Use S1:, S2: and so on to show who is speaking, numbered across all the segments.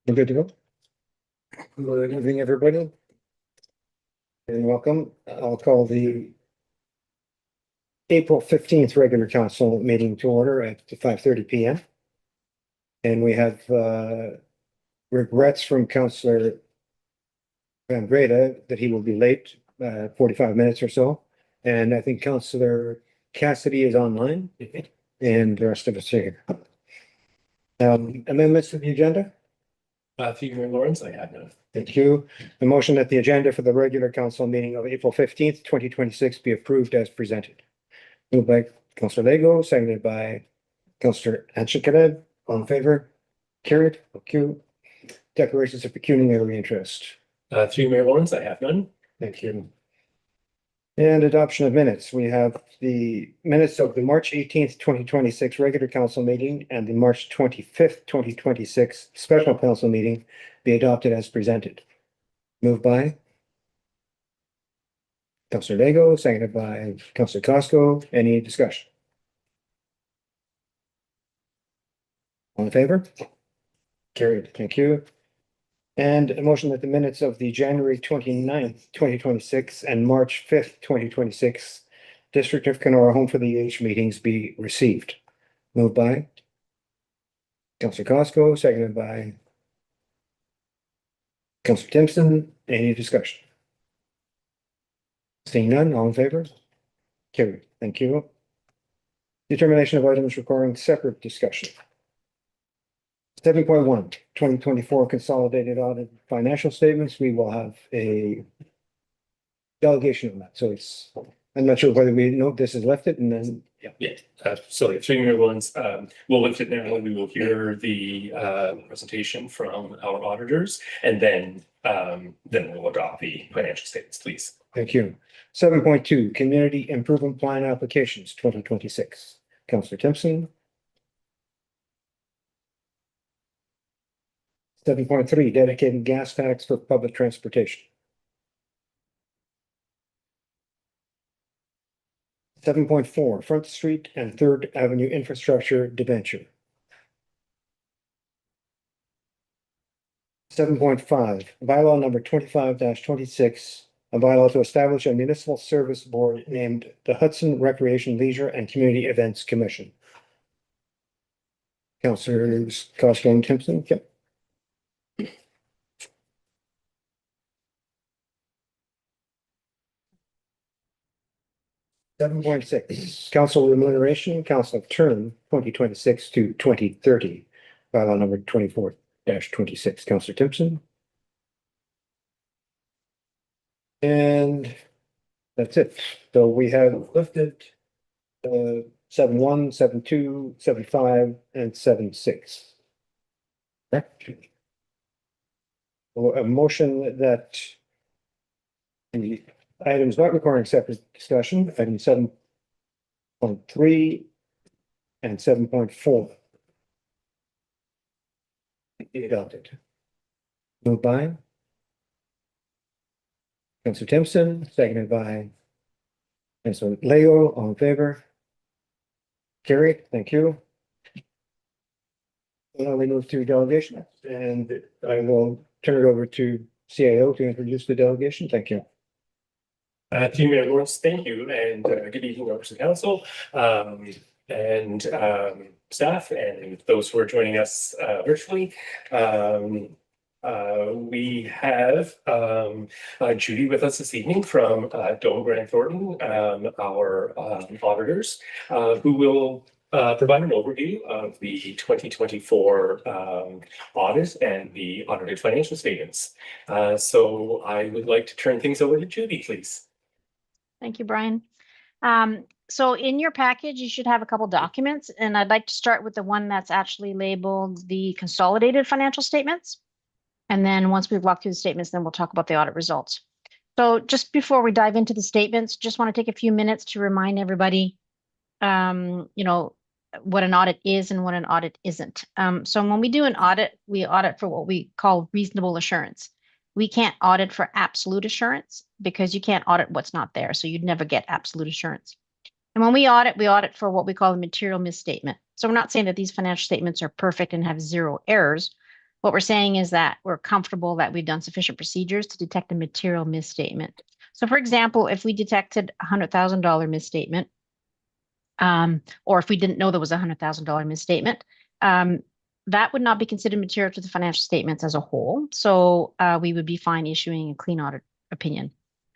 S1: We're good to go. Good evening, everybody, and welcome. I'll call the April 15th regular council meeting to order at 5:30 p.m. And we have regrets from Councillor Van Greda that he will be late, 45 minutes or so. And I think Councillor Cassidy is online and the rest of us are here. Amendments to the agenda?
S2: Theodore Lawrence, I have none.
S1: Thank you. The motion that the agenda for the regular council meeting of April 15th, 2026 be approved as presented. Moved by Councillor Lego, seconded by Councillor Anchikarev. All in favor? Carried. Thank you. Declarations of pecuniary interest.
S2: Through Mayor Lawrence, I have none.
S1: Thank you. And adoption of minutes. We have the minutes of the March 18th, 2026 regular council meeting and the March 25th, 2026 special council meeting be adopted as presented. Moved by Councillor Lego, seconded by Councillor Costco. Any discussion? All in favor? Carried. Thank you. And a motion that the minutes of the January 29th, 2026 and March 5th, 2026 District of Kenora Home for the Aged meetings be received. Moved by Councillor Costco, seconded by Councillor Timpson. Any discussion? Seeing none, all in favor? Carried. Thank you. Determination of items requiring separate discussion. 7.1, 2024 consolidated audit financial statements. We will have a delegation on that. So I'm not sure whether we note this is left it and then.
S2: Yeah. So through Mayor Lawrence, we'll lift it now. We will hear the presentation from our auditors and then we'll adopt the financial statements, please.
S1: Thank you. 7.2, community improvement plan applications 2026. Councillor Timpson. 7.3, dedicated gas tax for public transportation. 7.4, Front Street and Third Avenue infrastructure debenture. 7.5, bylaw number 25-26, a bylaw to establish a municipal service board named the Hudson Recreation, Leisure and Community Events Commission. Councillors Costco and Timpson. Yep. 7.6, council remuneration, council term 2026 to 2030, bylaw number 24-26, Councillor Timpson. And that's it. So we have lifted 7.1, 7.2, 7.5, and 7.6. A motion that the items not requiring separate discussion, item 7.3 and 7.4. Be adopted. Moved by Councillor Timpson, seconded by Councillor Leo. All in favor? Carried. Thank you. Now we move to delegation, and I will turn it over to CAO to introduce the delegation. Thank you.
S2: Team Mayor Lawrence, thank you, and good evening, members of council, and staff, and those who are joining us virtually. We have Judy with us this evening from Doe Grant Thornton, our auditors, who will provide an overview of the 2024 audit and the audited financial statements. So I would like to turn things over to Judy, please.
S3: Thank you, Brian. So in your package, you should have a couple documents, and I'd like to start with the one that's actually labeled the consolidated financial statements. And then once we've walked through the statements, then we'll talk about the audit results. So just before we dive into the statements, just want to take a few minutes to remind everybody, what an audit is and what an audit isn't. So when we do an audit, we audit for what we call reasonable assurance. We can't audit for absolute assurance because you can't audit what's not there. So you'd never get absolute assurance. And when we audit for what we call a material misstatement. So we're not saying that these financial statements are perfect and have zero errors. What we're saying is that we're comfortable that we've done sufficient procedures to detect a material misstatement. So for example, if we detected a $100,000 misstatement, or if we didn't know there was a $100,000 misstatement, that would not be considered material to the financial statements as a whole. So we would be fine issuing a clean audit opinion.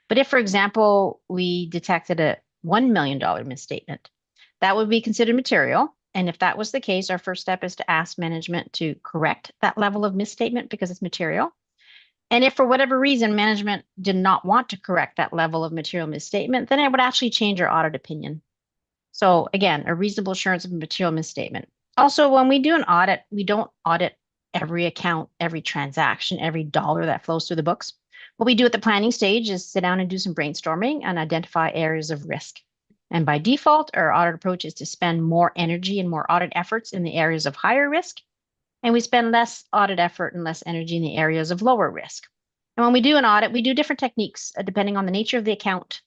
S3: But if, for example, we detected a $1 million misstatement, that would be considered material. And if that was the case, our first step is to ask management to correct that level of misstatement because it's material. And if for whatever reason management did not want to correct that level of material misstatement, then it would actually change our audit opinion. So again, a reasonable assurance of a material misstatement. Also, when we do an audit, we don't audit every account, every transaction, every dollar that flows through the books. What we do at the planning stage is sit down and do some brainstorming and identify areas of risk. And by default, our audit approach is to spend more energy and more audit efforts in the areas of higher risk. And we spend less audit effort and less energy in the areas of lower risk. And when we do an audit, we do different techniques depending on the nature of the account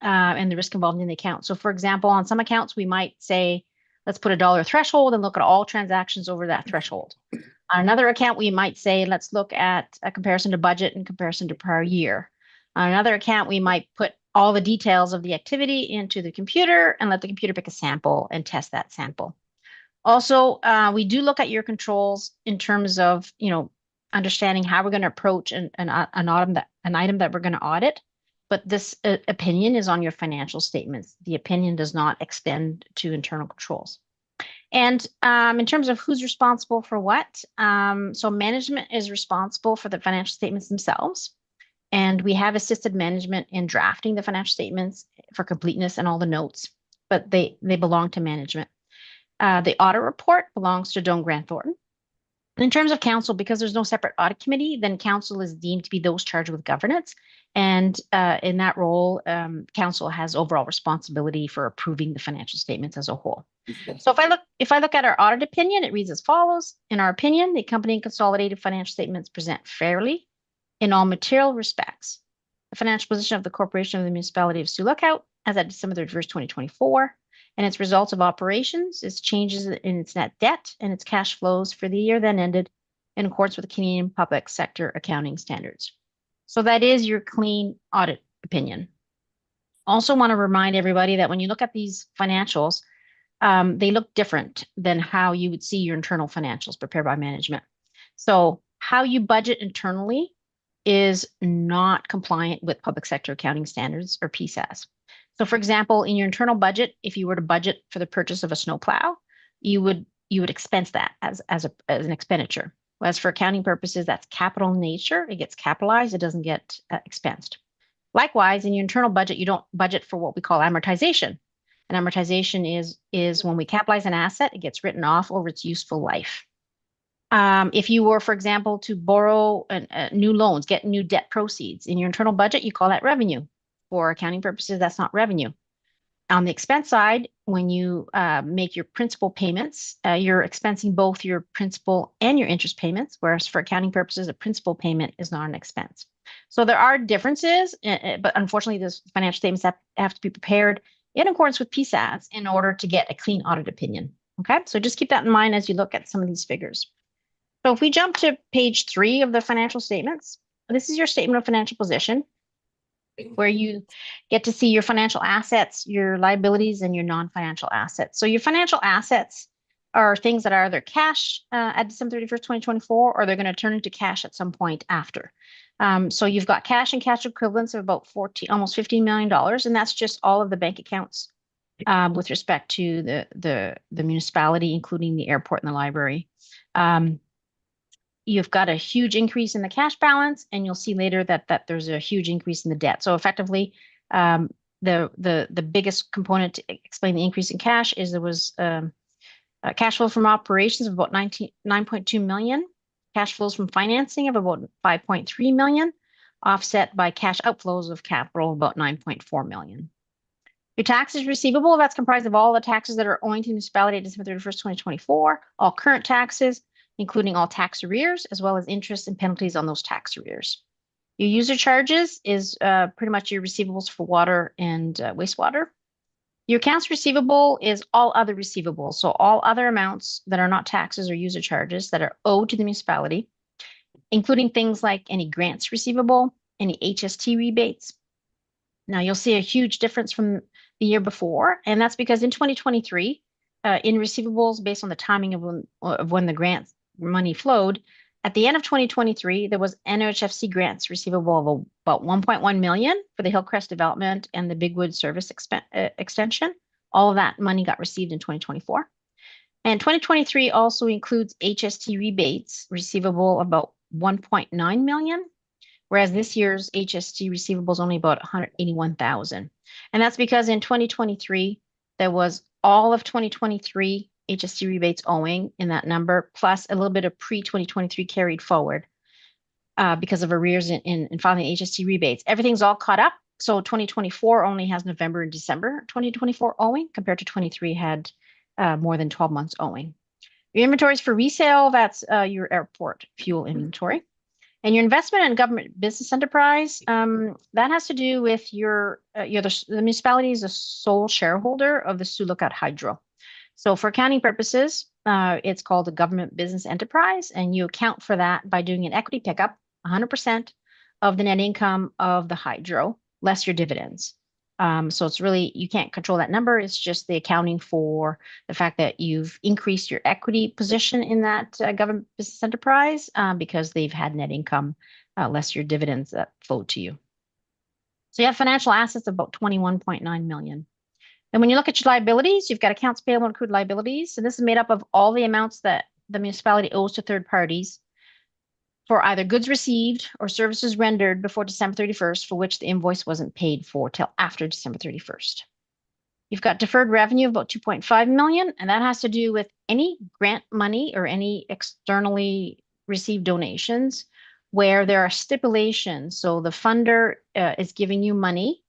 S3: and the risk involved in the account. So for example, on some accounts, we might say, let's put a dollar threshold and look at all transactions over that threshold. On another account, we might say, let's look at a comparison to budget in comparison to prior year. On another account, we might put all the details of the activity into the computer and let the computer pick a sample and test that sample. Also, we do look at your controls in terms of, understanding how we're going to approach an item that we're going to audit. But this opinion is on your financial statements. The opinion does not extend to internal controls. And in terms of who's responsible for what, so management is responsible for the financial statements themselves. And we have assisted management in drafting the financial statements for completeness and all the notes, but they belong to management. The audit report belongs to Doan Grant Thornton. In terms of council, because there's no separate audit committee, then council is deemed to be those charged with governance. And in that role, council has overall responsibility for approving the financial statements as a whole. So if I look at our audit opinion, it reads as follows. In our opinion, the accompanying consolidated financial statements present fairly in all material respects the financial position of the corporation of the municipality of Sioux Lookout as at December 31st, 2024, and its results of operations, its changes in its net debt, and its cash flows for the year then ended in accordance with the Canadian public sector accounting standards. So that is your clean audit opinion. Also want to remind everybody that when you look at these financials, they look different than how you would see your internal financials prepared by management. So how you budget internally is not compliant with public sector accounting standards or PSAS. So for example, in your internal budget, if you were to budget for the purchase of a snowplow, you would expense that as an expenditure. Whereas for accounting purposes, that's capital in nature. It gets capitalized. It doesn't get expensed. Likewise, in your internal budget, you don't budget for what we call amortization. And amortization is when we capitalize an asset, it gets written off over its useful life. If you were, for example, to borrow new loans, get new debt proceeds in your internal budget, you call that revenue. For accounting purposes, that's not revenue. On the expense side, when you make your principal payments, you're expensing both your principal and your interest payments, whereas for accounting purposes, a principal payment is not an expense. So there are differences, but unfortunately, those financial statements have to be prepared in accordance with PSAS in order to get a clean audit opinion. Okay, so just keep that in mind as you look at some of these figures. So if we jump to page 3 of the financial statements, this is your statement of financial position, where you get to see your financial assets, your liabilities, and your non-financial assets. So your financial assets are things that are either cash at December 31st, 2024, or they're going to turn into cash at some point after. So you've got cash and cash equivalents of about almost $15 million, and that's just all of the bank accounts with respect to the municipality, including the airport and the library. You've got a huge increase in the cash balance, and you'll see later that there's a huge increase in the debt. So effectively, the biggest component to explain the increase in cash is there was cash flow from operations of about 9.2 million, cash flows from financing of about 5.3 million, offset by cash outflows of capital of about 9.4 million. Your taxes receivable, that's comprised of all the taxes that are owing to the municipality at December 31st, 2024, all current taxes, including all tax arrears, as well as interest and penalties on those tax arrears. Your user charges is pretty much your receivables for water and wastewater. Your accounts receivable is all other receivables. So all other amounts that are not taxes or user charges that are owed to the municipality, including things like any grants receivable, any HST rebates. Now you'll see a huge difference from the year before, and that's because in 2023, in receivables based on the timing of when the grant money flowed, at the end of 2023, there was NHFC grants receivable of about 1.1 million for the Hillcrest development and the Bigwood service extension. All of that money got received in 2024. And 2023 also includes HST rebates receivable about 1.9 million, whereas this year's HST receivable is only about 181,000. And that's because in 2023, there was all of 2023 HST rebates owing in that number, plus a little bit of pre-2023 carried forward because of arrears in filing HST rebates. Everything's all caught up. So 2024 only has November and December 2024 owing, compared to 23 had more than 12 months owing. Your inventories for resale, that's your airport fuel inventory. And your investment in government business enterprise, that has to do with the municipality is a sole shareholder of the Sioux Lookout Hydro. So for accounting purposes, it's called a government business enterprise, and you account for that by doing an equity pickup, 100% of the net income of the hydro, less your dividends. So it's really, you can't control that number. It's just the accounting for the fact that you've increased your equity position in that government business enterprise because they've had net income less your dividends that flowed to you. So you have financial assets of about 21.9 million. And when you look at your liabilities, you've got accounts payable and accrued liabilities. And this is made up of all the amounts that the municipality owes to third parties for either goods received or services rendered before December 31st, for which the invoice wasn't paid for till after December 31st. You've got deferred revenue of about 2.5 million, and that has to do with any grant money or any externally received donations where there are stipulations. So the funder is giving you money,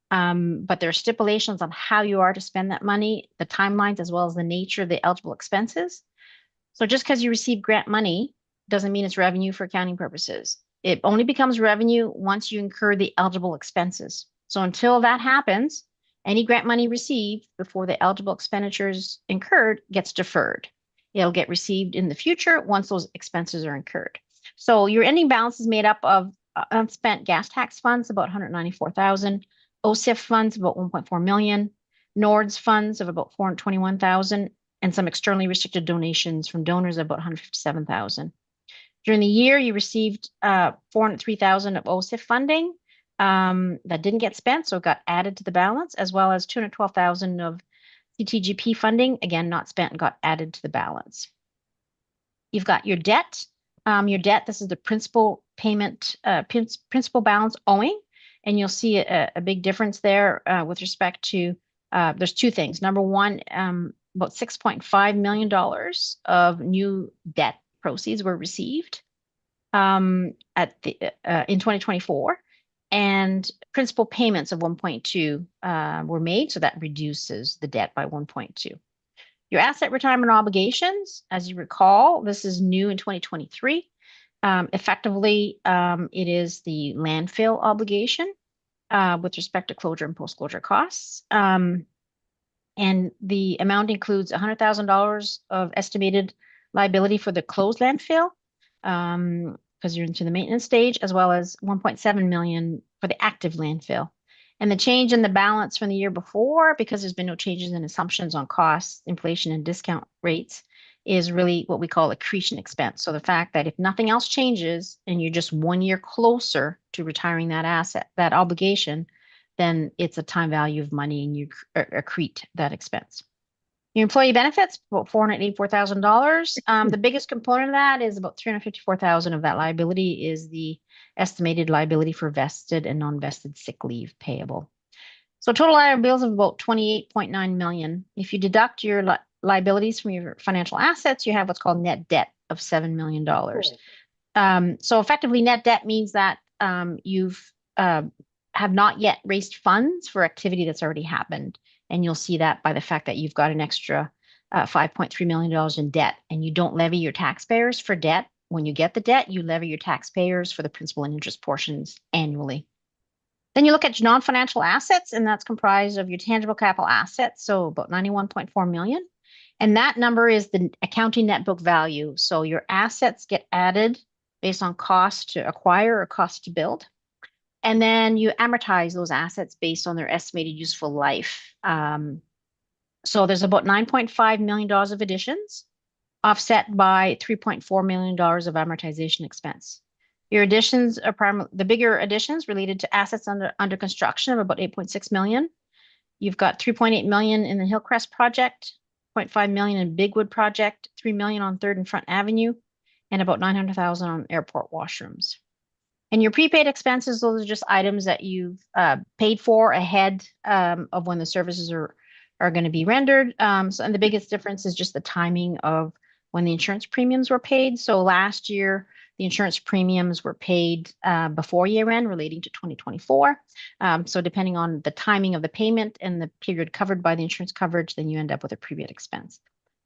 S3: but there are stipulations on how you are to spend that money, the timelines, as well as the nature of the eligible expenses. So just because you receive grant money doesn't mean it's revenue for accounting purposes. It only becomes revenue once you incur the eligible expenses. So until that happens, any grant money received before the eligible expenditures incurred gets deferred. It'll get received in the future once those expenses are incurred. So your ending balance is made up of unspent gas tax funds, about 194,000, OCIF funds, about 1.4 million, NORDS funds of about 421,000, and some externally restricted donations from donors of about 157,000. During the year, you received 403,000 of OCIF funding that didn't get spent, so it got added to the balance, as well as 212,000 of CTGP funding, again, not spent and got added to the balance. You've got your debt. This is the principal payment, principal balance owing, and you'll see a big difference there with respect to, there's two things. Number one, about $6.5 million of new debt proceeds were received in 2024, and principal payments of 1.2 were made, so that reduces the debt by 1.2. Your asset retirement obligations, as you recall, this is new in 2023. Effectively, it is the landfill obligation with respect to closure and post-closure costs. And the amount includes $100,000 of estimated liability for the closed landfill, because you're into the maintenance stage, as well as 1.7 million for the active landfill. And the change in the balance from the year before, because there's been no changes in assumptions on costs, inflation, and discount rates, is really what we call accretion expense. So the fact that if nothing else changes and you're just 1 year closer to retiring that asset, that obligation, then it's a time value of money and you accrete that expense. Your employee benefits, about $484,000. The biggest component of that is about $354,000 of that liability is the estimated liability for vested and non-vested sick leave payable. So total liabilities of about 28.9 million. If you deduct your liabilities from your financial assets, you have what's called net debt of $7 million. So effectively, net debt means that you've have not yet raised funds for activity that's already happened. And you'll see that by the fact that you've got an extra $5.3 million in debt, and you don't levy your taxpayers for debt. When you get the debt, you levy your taxpayers for the principal and interest portions annually. Then you look at your non-financial assets, and that's comprised of your tangible capital assets, so about 91.4 million. And that number is the accounting net book value. So your assets get added based on cost to acquire or cost to build. And then you amortize those assets based on their estimated useful life. So there's about $9.5 million of additions, offset by $3.4 million of amortization expense. Your additions are primarily the bigger additions related to assets under construction of about 8.6 million. You've got 3.8 million in the Hillcrest project, 0.5 million in Bigwood project, 3 million on 3rd and Front Avenue, and about 900,000 on airport washrooms. And your prepaid expenses, those are just items that you've paid for ahead of when the services are going to be rendered. And the biggest difference is just the timing of when the insurance premiums were paid. So last year, the insurance premiums were paid before year end relating to 2024. So depending on the timing of the payment and the period covered by the insurance coverage, then you end up with a prepaid expense.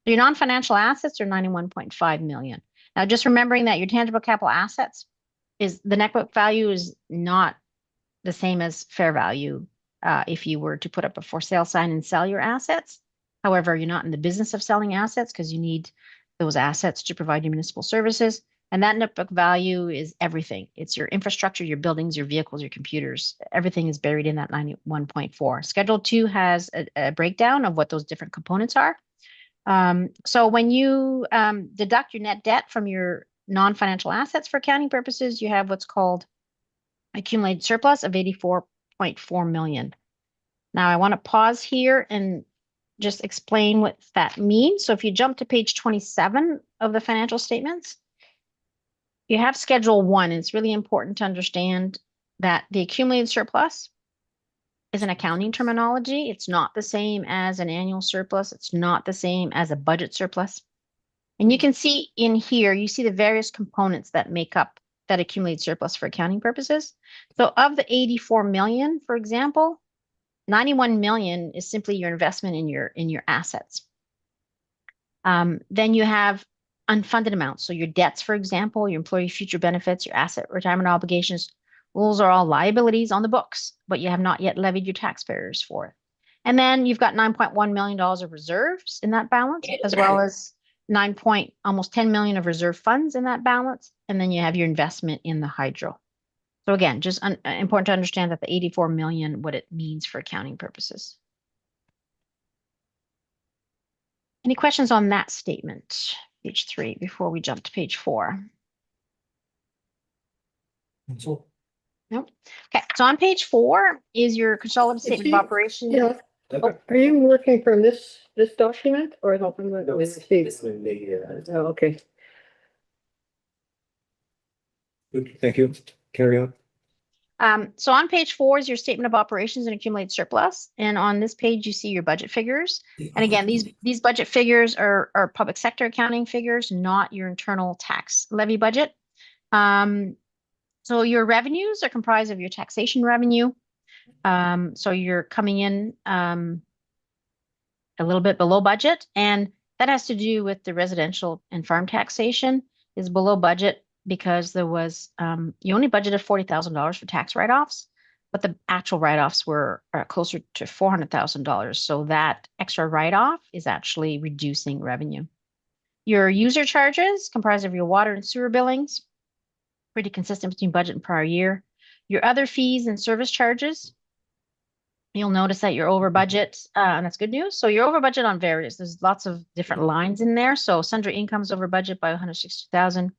S3: So your non-financial assets are 91.5 million. Now, just remembering that your tangible capital assets is the net book value is not the same as fair value if you were to put up a for sale sign and sell your assets. However, you're not in the business of selling assets because you need those assets to provide your municipal services. And that net book value is everything. It's your infrastructure, your buildings, your vehicles, your computers. Everything is buried in that 91.4. Schedule 2 has a breakdown of what those different components are. So when you deduct your net debt from your non-financial assets for accounting purposes, you have what's called accumulated surplus of 84.4 million. Now I want to pause here and just explain what that means. So if you jump to page 27 of the financial statements, you have Schedule 1. And it's really important to understand that the accumulated surplus is an accounting terminology. It's not the same as an annual surplus. It's not the same as a budget surplus. And you can see in here, you see the various components that make up that accumulated surplus for accounting purposes. So of the 84 million, for example, 91 million is simply your investment in your assets. Then you have unfunded amounts. So your debts, for example, your employee future benefits, your asset retirement obligations, those are all liabilities on the books, but you have not yet levied your taxpayers for it. And then you've got $9.1 million of reserves in that balance, as well as almost 10 million of reserve funds in that balance. And then you have your investment in the hydro. So again, just important to understand that the 84 million, what it means for accounting purposes. Any questions on that statement, page 3, before we jump to page 4?
S1: So,
S3: Nope. Okay, so on page 4 is your consolidated statement of operations.
S4: Yeah, are you working from this document or helping with
S2: This
S4: Steve?
S2: would be,
S4: Oh, okay.
S1: good, thank you. Carry on.
S3: So on page 4 is your statement of operations and accumulated surplus. And on this page, you see your budget figures. And again, these budget figures are public sector accounting figures, not your internal tax levy budget. So your revenues are comprised of your taxation revenue. So you're coming in a little bit below budget, and that has to do with the residential and farm taxation is below budget because there was you only budgeted $40,000 for tax write-offs, but the actual write-offs were closer to $400,000. So that extra write-off is actually reducing revenue. Your user charges comprised of your water and sewer billings, pretty consistent between budget and prior year. Your other fees and service charges, you'll notice that you're over budget, and that's good news. So you're over budget on various, there's lots of different lines in there. So sundry incomes over budget by 160,000,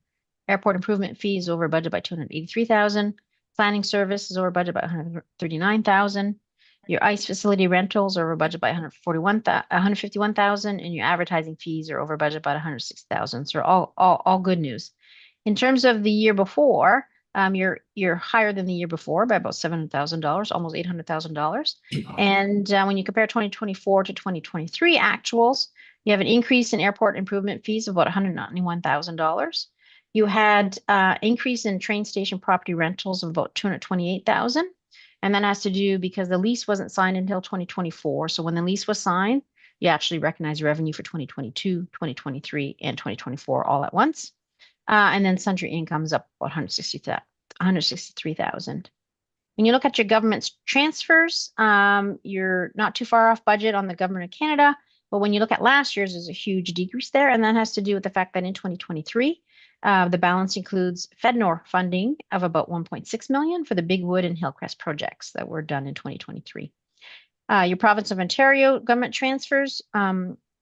S3: airport improvement fees over budget by 283,000, planning services over budget by 139,000. Your ICE facility rentals are over budget by 151,000, and your advertising fees are over budget by 160,000. So all good news. In terms of the year before, you're higher than the year before by about $700,000, almost $800,000. And when you compare 2024 to 2023 actuals, you have an increase in airport improvement fees of about $191,000. You had increase in train station property rentals of about $228,000. And that has to do because the lease wasn't signed until 2024. So when the lease was signed, you actually recognize revenue for 2022, 2023, and 2024 all at once. And then sundry incomes up about 163,000. When you look at your government's transfers, you're not too far off budget on the Government of Canada. But when you look at last year's, there's a huge decrease there. And that has to do with the fact that in 2023, the balance includes FedNor funding of about 1.6 million for the Big Wood and Hillcrest projects that were done in 2023. Your province of Ontario government transfers,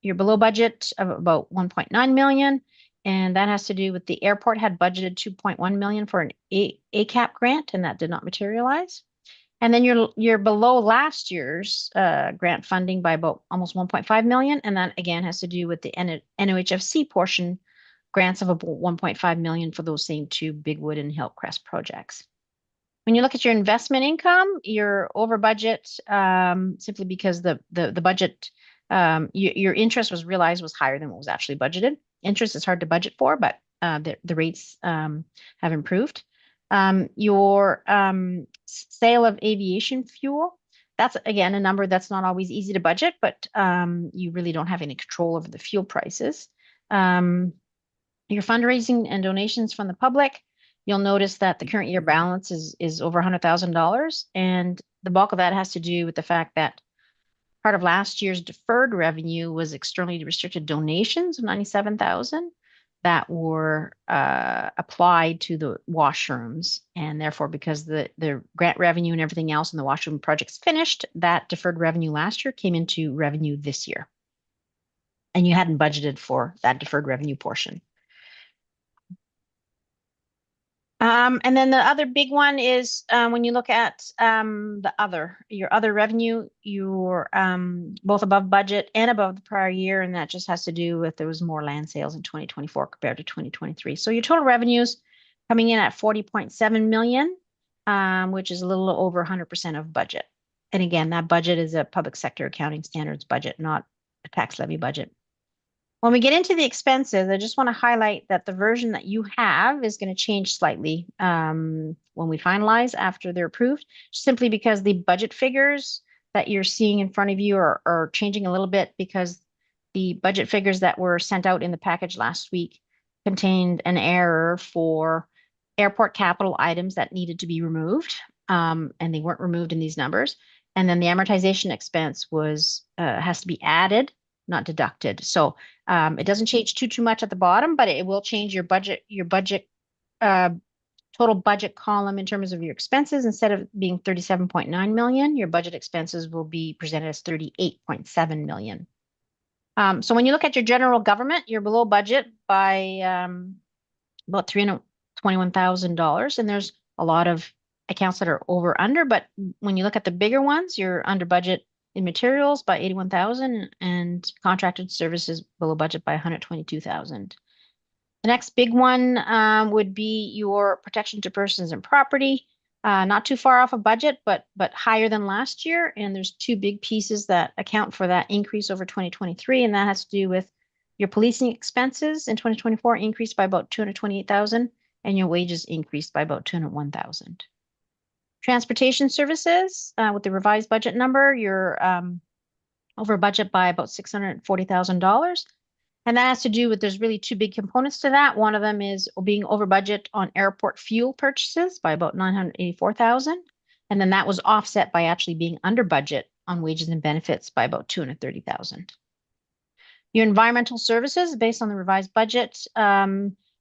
S3: you're below budget of about 1.9 million. And that has to do with the airport had budgeted 2.1 million for an ACAP grant, and that did not materialize. And then you're below last year's grant funding by about almost 1.5 million. And that again has to do with the NOHFC portion grants of about 1.5 million for those same two Big Wood and Hillcrest projects. When you look at your investment income, you're over budget simply because the budget, your interest was realized was higher than what was actually budgeted. Interest is hard to budget for, but the rates have improved. Your sale of aviation fuel, that's again a number that's not always easy to budget, but you really don't have any control over the fuel prices. Your fundraising and donations from the public, you'll notice that the current year balance is over $100,000, and the bulk of that has to do with the fact that part of last year's deferred revenue was externally restricted donations of 97,000 that were applied to the washrooms, and therefore because the grant revenue and everything else in the washroom projects finished, that deferred revenue last year came into revenue this year, and you hadn't budgeted for that deferred revenue portion. And then the other big one is when you look at your other revenue, you're both above budget and above the prior year, and that just has to do with there was more land sales in 2024 compared to 2023. So your total revenues coming in at 40.7 million, which is a little over 100% of budget. And again, that budget is a public sector accounting standards budget, not a tax levy budget. When we get into the expenses, I just want to highlight that the version that you have is going to change slightly when we finalize after they're approved, simply because the budget figures that you're seeing in front of you are changing a little bit because the budget figures that were sent out in the package last week contained an error for airport capital items that needed to be removed, and they weren't removed in these numbers. And then the amortization expense has to be added, not deducted. So it doesn't change too much at the bottom, but it will change your budget total budget column in terms of your expenses. Instead of being 37.9 million, your budget expenses will be presented as 38.7 million. So when you look at your general government, you're below budget by about $321,000, and there's a lot of accounts that are over under, but when you look at the bigger ones, you're under budget in materials by 81,000 and contracted services below budget by 122,000. The next big one would be your protection to persons and property. Not too far off of budget, but higher than last year. And there's two big pieces that account for that increase over 2023, and that has to do with your policing expenses in 2024 increased by about 228,000, and your wages increased by about 201,000. Transportation services, with the revised budget number, you're over budget by about $640,000. And that has to do with, there's really two big components to that. One of them is being over budget on airport fuel purchases by about 984,000. And then that was offset by actually being under budget on wages and benefits by about 230,000. Your environmental services, based on the revised budget,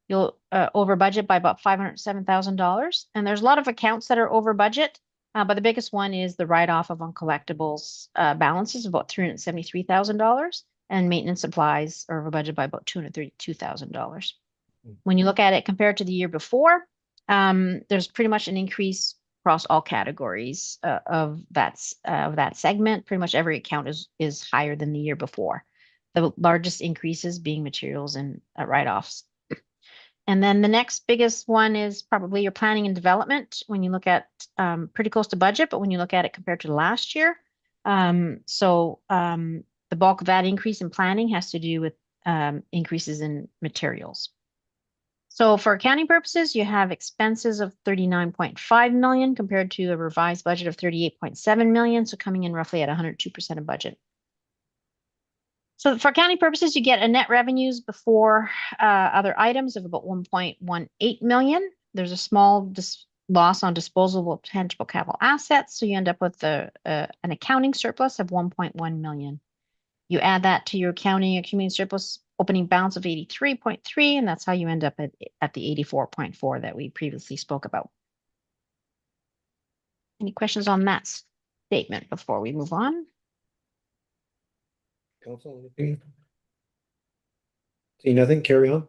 S3: you'll over budget by about $507,000. And there's a lot of accounts that are over budget, but the biggest one is the write-off of uncollectibles balances of about $373,000, and maintenance supplies are over budget by about $232,000. When you look at it compared to the year before, there's pretty much an increase across all categories of that segment. Pretty much every account is higher than the year before. The largest increases being materials and write-offs. And then the next biggest one is probably your planning and development when you look at pretty close to budget, but when you look at it compared to last year. The bulk of that increase in planning has to do with increases in materials. So for accounting purposes, you have expenses of 39.5 million compared to a revised budget of 38.7 million. So coming in roughly at 102% of budget. So for accounting purposes, you get a net revenues before other items of about 1.18 million. There's a small loss on disposable of tangible capital assets. So you end up with an accounting surplus of 1.1 million. You add that to your accounting accumulated surplus opening balance of 83.3, and that's how you end up at the 84.4 that we previously spoke about. Any questions on that statement before we move on?
S1: Council, anything? See nothing, carry on.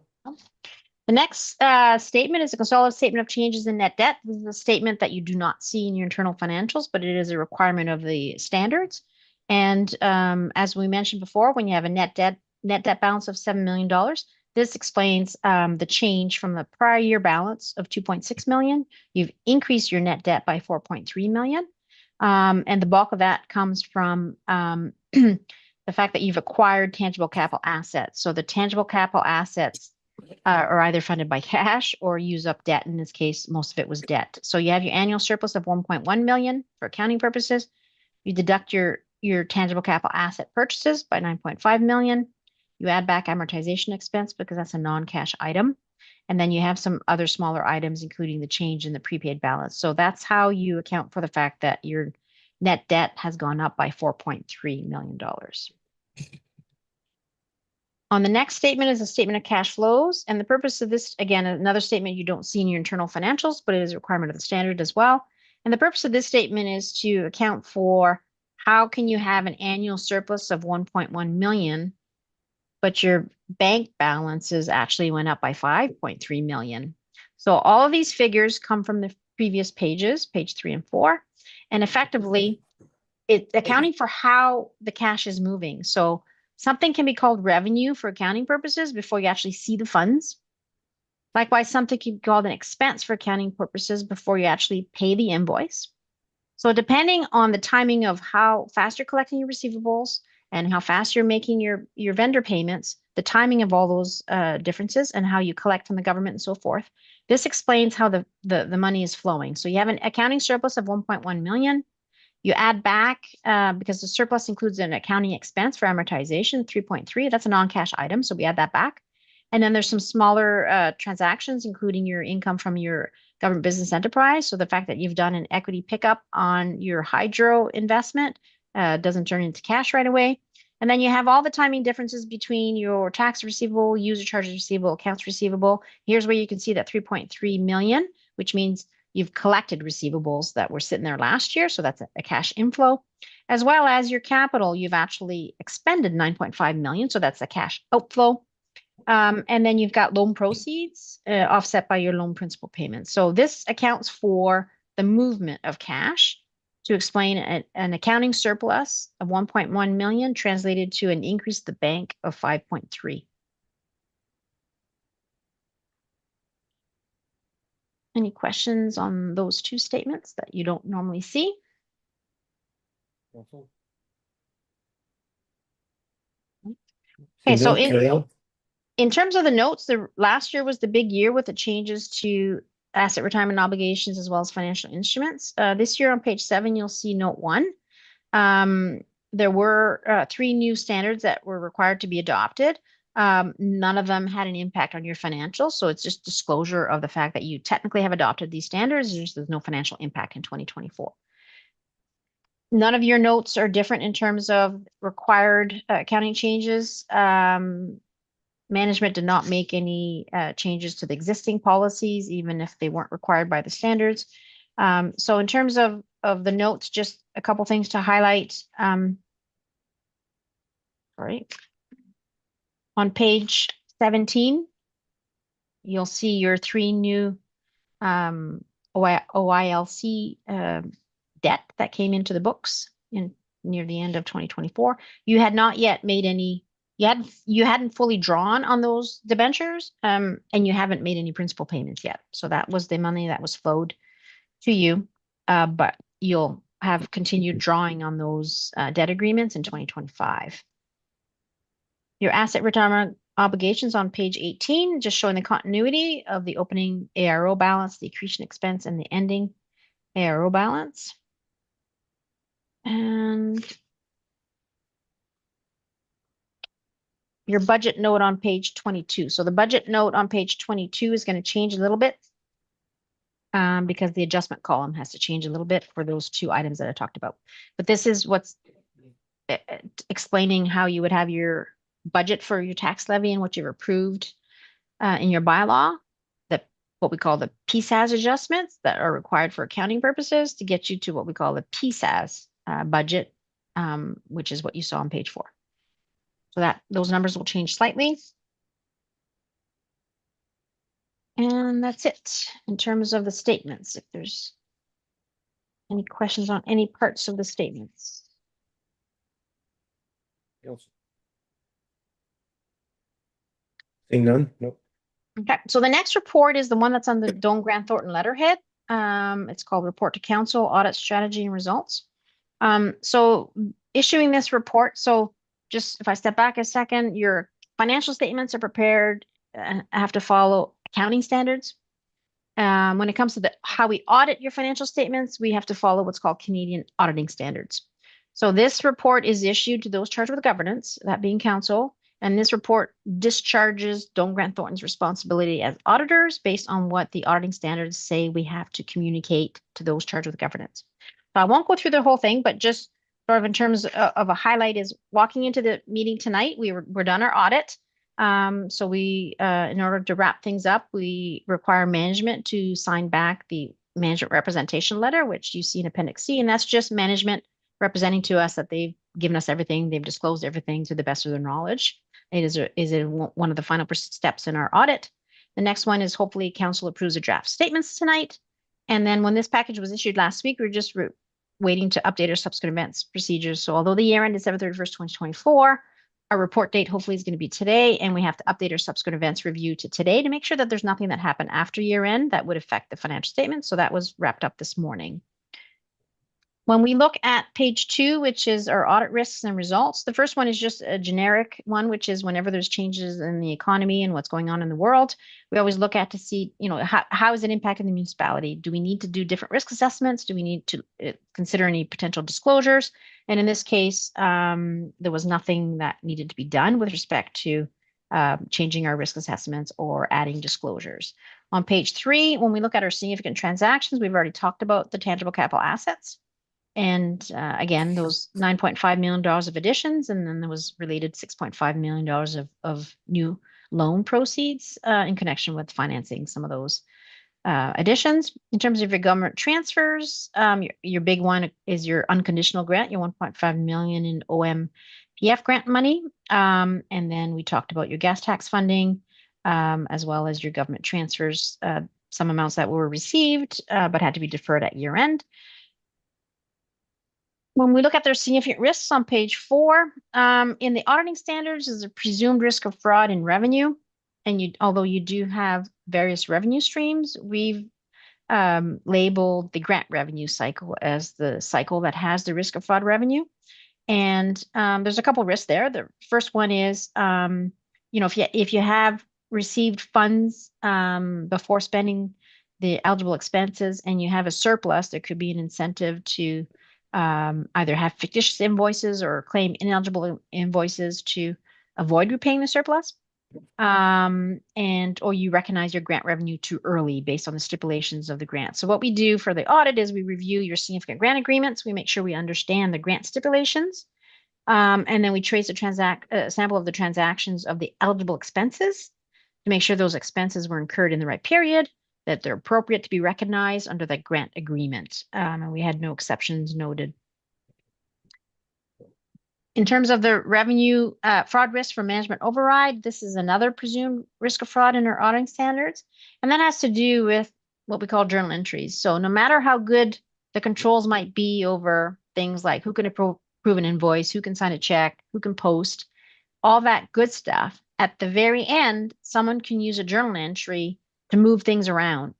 S3: The next statement is a consolidated statement of changes in net debt. This is a statement that you do not see in your internal financials, but it is a requirement of the standards. And as we mentioned before, when you have a net debt balance of $7 million, this explains the change from the prior year balance of 2.6 million. You've increased your net debt by 4.3 million. And the bulk of that comes from the fact that you've acquired tangible capital assets. So the tangible capital assets are either funded by cash or use up debt. In this case, most of it was debt. So you have your annual surplus of 1.1 million for accounting purposes. You deduct your tangible capital asset purchases by 9.5 million. You add back amortization expense because that's a non-cash item. And then you have some other smaller items, including the change in the prepaid balance. So that's how you account for the fact that your net debt has gone up by $4.3 million. On the next statement is a statement of cash flows. And the purpose of this, again, another statement you don't see in your internal financials, but it is a requirement of the standard as well. And the purpose of this statement is to account for how can you have an annual surplus of 1.1 million, but your bank balances actually went up by 5.3 million. So all of these figures come from the previous pages, page 3 and 4, and effectively it's accounting for how the cash is moving. So something can be called revenue for accounting purposes before you actually see the funds. Likewise, something can be called an expense for accounting purposes before you actually pay the invoice. So depending on the timing of how fast you're collecting your receivables and how fast you're making your vendor payments, the timing of all those differences and how you collect from the government and so forth, this explains how the money is flowing. So you have an accounting surplus of 1.1 million. You add back, because the surplus includes an accounting expense for amortization, 3.3. That's a non-cash item, so we add that back. And then there's some smaller transactions, including your income from your government business enterprise. So the fact that you've done an equity pickup on your hydro investment doesn't turn into cash right away. And then you have all the timing differences between your tax receivable, user charges receivable, accounts receivable. Here's where you can see that 3.3 million, which means you've collected receivables that were sitting there last year. So that's a cash inflow, as well as your capital. You've actually expended 9.5 million. So that's a cash outflow. And then you've got loan proceeds offset by your loan principal payments. So this accounts for the movement of cash to explain an accounting surplus of 1.1 million translated to an increase to the bank of 5.3. Any questions on those two statements that you don't normally see? Okay, so in terms of the notes, the last year was the big year with the changes to asset retirement obligations as well as financial instruments. This year on page 7, you'll see note 1. There were 3 new standards that were required to be adopted. None of them had an impact on your financials. So it's just disclosure of the fact that you technically have adopted these standards. There's no financial impact in 2024. None of your notes are different in terms of required accounting changes. Management did not make any changes to the existing policies, even if they weren't required by the standards. So in terms of the notes, just a couple things to highlight. Right. On page 17, you'll see your 3 new OILC debt that came into the books near the end of 2024. You had not yet made any, you hadn't fully drawn on those debentures, and you haven't made any principal payments yet. So that was the money that was flowed to you, but you'll have continued drawing on those debt agreements in 2025. Your asset retirement obligations on page 18, just showing the continuity of the opening ARO balance, the accretion expense, and the ending ARO balance. And your budget note on page 22. So the budget note on page 22 is going to change a little bit. because the adjustment column has to change a little bit for those two items that I talked about. But this is what's explaining how you would have your budget for your tax levy and what you've approved in your bylaw, that what we call the PSAS adjustments that are required for accounting purposes to get you to what we call the PSAS budget, which is what you saw on page 4. So that those numbers will change slightly. And that's it in terms of the statements. If there's any questions on any parts of the statements.
S1: Seeing none? Nope.
S3: Okay, so the next report is the one that's on the Doane Grant Thornton letterhead. It's called Report to Council, Audit Strategy and Results. So issuing this report, so just if I step back a second, your financial statements are prepared and have to follow accounting standards. When it comes to how we audit your financial statements, we have to follow what's called Canadian auditing standards. So this report is issued to those charged with governance, that being council, and this report discharges Doane Grant Thornton's responsibility as auditors based on what the auditing standards say we have to communicate to those charged with governance. So I won't go through the whole thing, but just sort of in terms of a highlight is walking into the meeting tonight, we're done our audit. So we, in order to wrap things up, we require management to sign back the management representation letter, which you see in Appendix C, and that's just management representing to us that they've given us everything, they've disclosed everything to the best of their knowledge. It is one of the final steps in our audit. The next one is hopefully council approves the draft statements tonight. And then when this package was issued last week, we we're just waiting to update our subsequent events procedures. So although the year end is December 31st, 2024, our report date hopefully is going to be today, and we have to update our subsequent events review to today to make sure that there's nothing that happened after year end that would affect the financial statement. So that was wrapped up this morning. When we look at page 2, which is our audit risks and results, the first one is just a generic one, which is whenever there's changes in the economy and what's going on in the world, we always look at to see, how is it impacting the municipality? Do we need to do different risk assessments? Do we need to consider any potential disclosures? And in this case, there was nothing that needed to be done with respect to changing our risk assessments or adding disclosures. On page 3, when we look at our significant transactions, we've already talked about the tangible capital assets. And again, those $9.5 million of additions, and then there was related $6.5 million of new loan proceeds in connection with financing some of those additions. In terms of your government transfers, your big one is your unconditional grant, your $1.5 million in OMPF grant money. And then we talked about your gas tax funding, as well as your government transfers, some amounts that were received but had to be deferred at year end. When we look at their significant risks on page 4, in the auditing standards is a presumed risk of fraud in revenue. And although you do have various revenue streams, we've labeled the grant revenue cycle as the cycle that has the risk of fraud revenue. And there's a couple risks there. The first one is, if you have received funds before spending the eligible expenses and you have a surplus, there could be an incentive to either have fictitious invoices or claim ineligible invoices to avoid repaying the surplus, or you recognize your grant revenue too early based on the stipulations of the grant. So what we do for the audit is we review your significant grant agreements. We make sure we understand the grant stipulations, and then we trace a sample of the transactions of the eligible expenses to make sure those expenses were incurred in the right period, that they're appropriate to be recognized under the grant agreement. And we had no exceptions noted. In terms of the revenue fraud risk for management override, this is another presumed risk of fraud in our auditing standards. And that has to do with what we call journal entries. So no matter how good the controls might be over things like who can approve an invoice, who can sign a check, who can post, all that good stuff, at the very end, someone can use a journal entry to move things around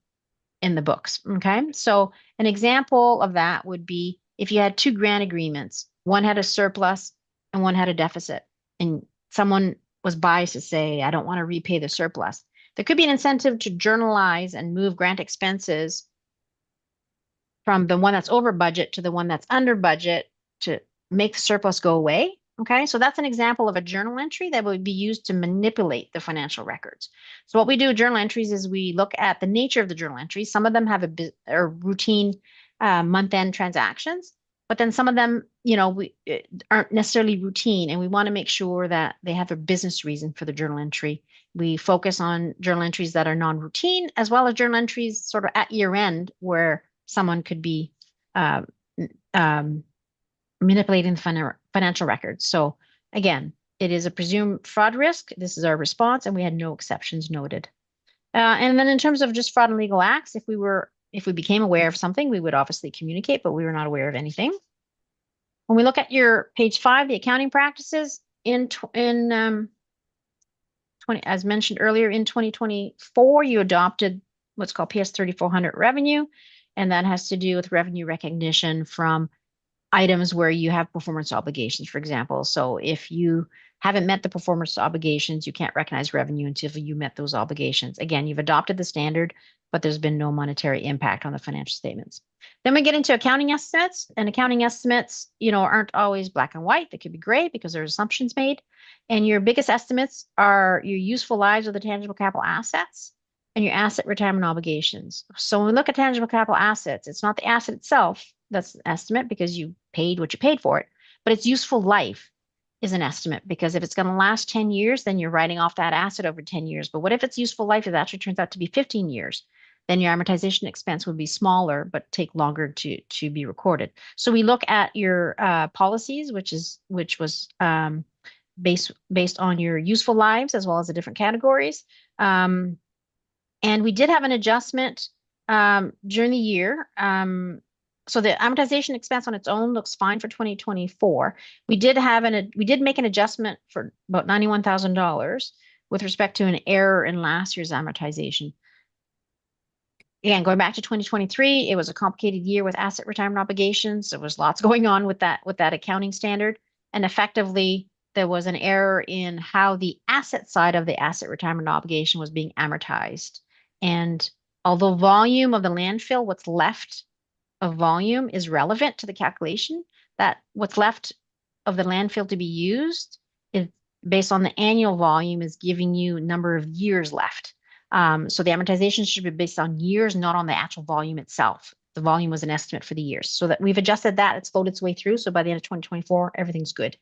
S3: in the books, okay? So an example of that would be if you had 2 grant agreements, one had a surplus and one had a deficit, and someone was biased to say, I don't want to repay the surplus. There could be an incentive to journalize and move grant expenses from the one that's over budget to the one that's under budget to make the surplus go away, Okay, so that's an example of a journal entry that would be used to manipulate the financial records. So what we do with journal entries is we look at the nature of the journal entries. Some of them have a routine month-end transactions, but then some of them, aren't necessarily routine, and we want to make sure that they have a business reason for the journal entry. We focus on journal entries that are non-routine, as well as journal entries sort of at year end where someone could be uh, manipulating the financial records. So again, it is a presumed fraud risk. This is our response, and we had no exceptions noted. And then in terms of just fraud and legal acts, if we became aware of something, we would obviously communicate, but we were not aware of anything. When we look at your page 5, the accounting practices in 20, as mentioned earlier, in 2024, you adopted what's called PS 3400 revenue, and that has to do with revenue recognition from items where you have performance obligations, for example. So if you haven't met the performance obligations, you can't recognize revenue until you met those obligations. Again, you've adopted the standard, but there's been no monetary impact on the financial statements. Then we get into accounting estimates, and accounting estimates, aren't always black and white. They could be gray because there's assumptions made. And your biggest estimates are your useful lives of the tangible capital assets and your asset retirement obligations. So when we look at tangible capital assets, it's not the asset itself that's an estimate because you paid what you paid for it, but its useful life is an estimate because if it's going to last 10 years, then you're writing off that asset over 10 years. But what if its useful life is actually turns out to be 15 years? Then your amortization expense would be smaller, but take longer to be recorded. So we look at your policies, which was based on your useful lives as well as the different categories. And we did have an adjustment during the year. So the amortization expense on its own looks fine for 2024. We did make an adjustment for about $91,000 with respect to an error in last year's amortization. Again, going back to 2023, it was a complicated year with asset retirement obligations. There was lots going on with that accounting standard, and effectively there was an error in how the asset side of the asset retirement obligation was being amortized. And although volume of the landfill, what's left of volume is relevant to the calculation, that what's left of the landfill to be used is based on the annual volume is giving you a number of years left. So the amortization should be based on years, not on the actual volume itself. The volume was an estimate for the years. So that we've adjusted that, it's flowed its way through. So by the end of 2024, everything's good.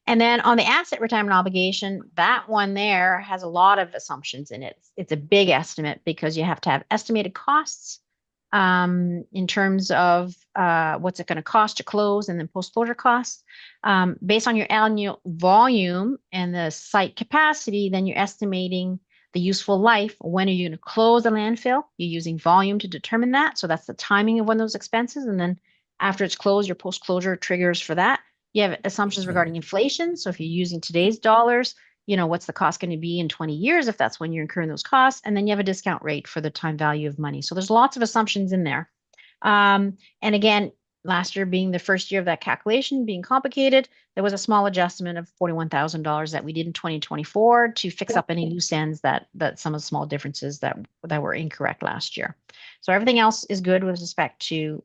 S3: And then on the asset retirement obligation, that one there has a lot of assumptions in it. It's a big estimate because you have to have estimated costs in terms of what's it going to cost to close and then post-closure costs. Based on your annual volume and the site capacity, then you're estimating the useful life. When are you going to close the landfill? You're using volume to determine that. So that's the timing of when those expenses. And then after it's closed, your post-closure triggers for that. You have assumptions regarding inflation. So if you're using today's dollars, what's the cost going to be in 20 years if that's when you're incurring those costs? And then you have a discount rate for the time value of money. So there's lots of assumptions in there. And again, last year being the first year of that calculation being complicated, there was a small adjustment of $41,000 that we did in 2024 to fix up any loose ends that some of the small differences that were incorrect last year. So everything else is good with respect to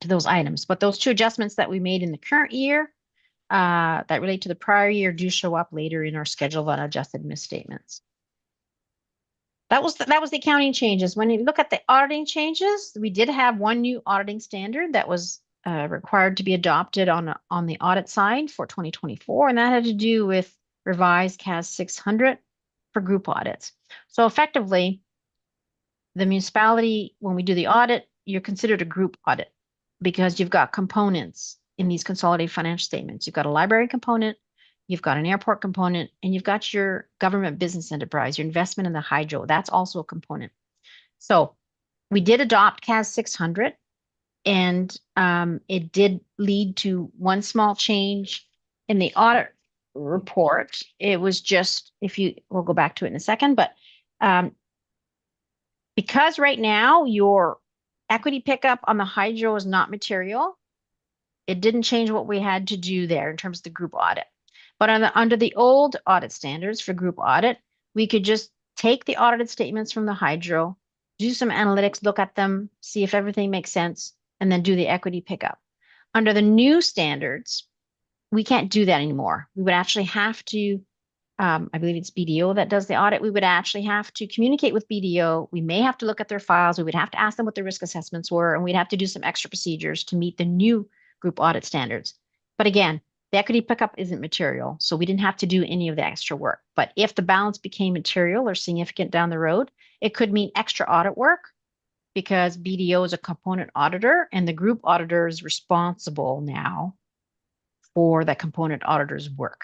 S3: those items. But those two adjustments that we made in the current year that relate to the prior year do show up later in our schedule of unadjusted misstatements. That was the accounting changes. When you look at the auditing changes, we did have one new auditing standard that was required to be adopted on the audit side for 2024, and that had to do with revised CAS 600 for group audits. So effectively, the municipality, when we do the audit, you're considered a group audit because you've got components in these consolidated financial statements. You've got a library component, you've got an airport component, and you've got your government business enterprise, your investment in the hydro. That's also a component. So we did adopt CAS 600, and it did lead to one small change in the audit report. It was just, we'll go back to it in a second, but because right now your equity pickup on the hydro is not material, it didn't change what we had to do there in terms of the group audit. But under the old audit standards for group audit, we could just take the audited statements from the hydro, do some analytics, look at them, see if everything makes sense, and then do the equity pickup. Under the new standards, we can't do that anymore. We would actually have to, I believe it's BDO that does the audit. We would actually have to communicate with BDO. We may have to look at their files. We would have to ask them what their risk assessments were, and we'd have to do some extra procedures to meet the new group audit standards. But again, the equity pickup isn't material, so we didn't have to do any of the extra work. But if the balance became material or significant down the road, it could mean extra audit work because BDO is a component auditor and the group auditor is responsible now for that component auditor's work.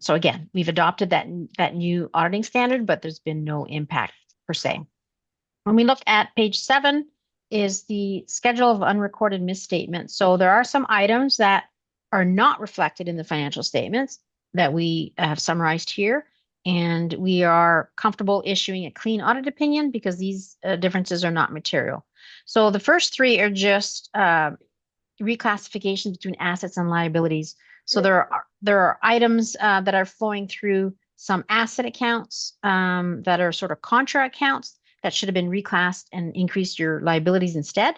S3: So again, we've adopted that new auditing standard, but there's been no impact per se. When we look at page 7 is the schedule of unrecorded misstatements. So there are some items that are not reflected in the financial statements that we have summarized here. And we are comfortable issuing a clean audit opinion because these differences are not material. So the first 3 are just reclassifications between assets and liabilities. So there are items that are flowing through some asset accounts that are sort of contra accounts that should have been reclassed and increased your liabilities instead.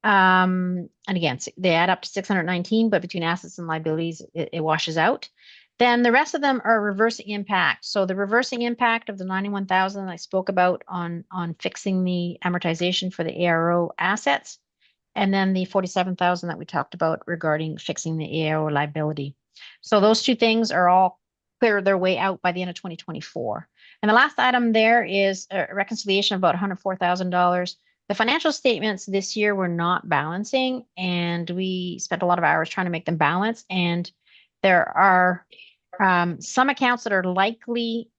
S3: And again, they add up to 619, but between assets and liabilities, it washes out. Then the rest of them are reversing impact. So the reversing impact of the 91,000 I spoke about on fixing the amortization for the ARO assets, and then the 47,000 that we talked about regarding fixing the ARO liability. So those 2 things are all clear their way out by the end of 2024. And the last item there is a reconciliation of about $104,000. The financial statements this year were not balancing, and we spent a lot of hours trying to make them balance. And there are some accounts that are likely,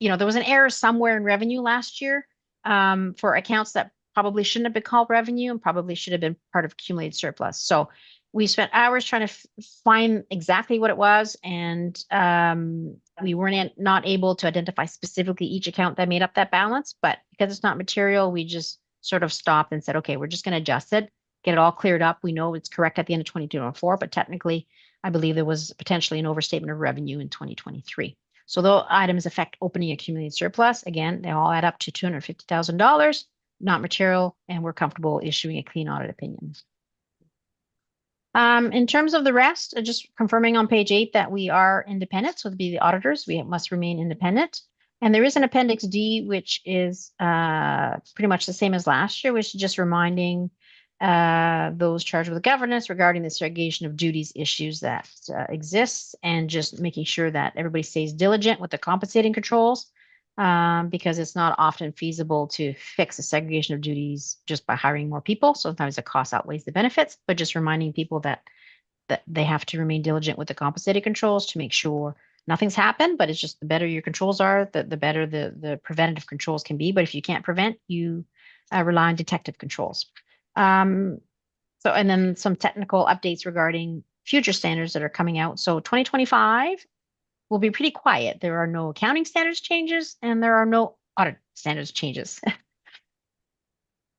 S3: there was an error somewhere in revenue last year for accounts that probably shouldn't have been called revenue and probably should have been part of accumulated surplus. So we spent hours trying to find exactly what it was, and we weren't not able to identify specifically each account that made up that balance. But because it's not material, we just sort of stopped and said, okay, we're just going to adjust it, get it all cleared up. We know it's correct at the end of 2024, but technically, I believe there was potentially an overstatement of revenue in 2023. So those items affect opening accumulated surplus. Again, they all add up to $250,000, not material, and we're comfortable issuing a clean audit opinion. In terms of the rest, just confirming on page 8 that we are independent. So to be the auditors, we must remain independent. And there is an Appendix D, which is pretty much the same as last year, which is just reminding those charged with governance regarding the segregation of duties issues that exists, and just making sure that everybody stays diligent with the compensating controls, because it's not often feasible to fix the segregation of duties just by hiring more people. Sometimes the cost outweighs the benefits, but just reminding people that they have to remain diligent with the compensating controls to make sure nothing's happened. But it's just the better your controls are, the better the preventative controls can be. But if you can't prevent, you rely on detective controls. And then some technical updates regarding future standards that are coming out. So 2025 will be pretty quiet. There are no accounting standards changes, and there are no audit standards changes.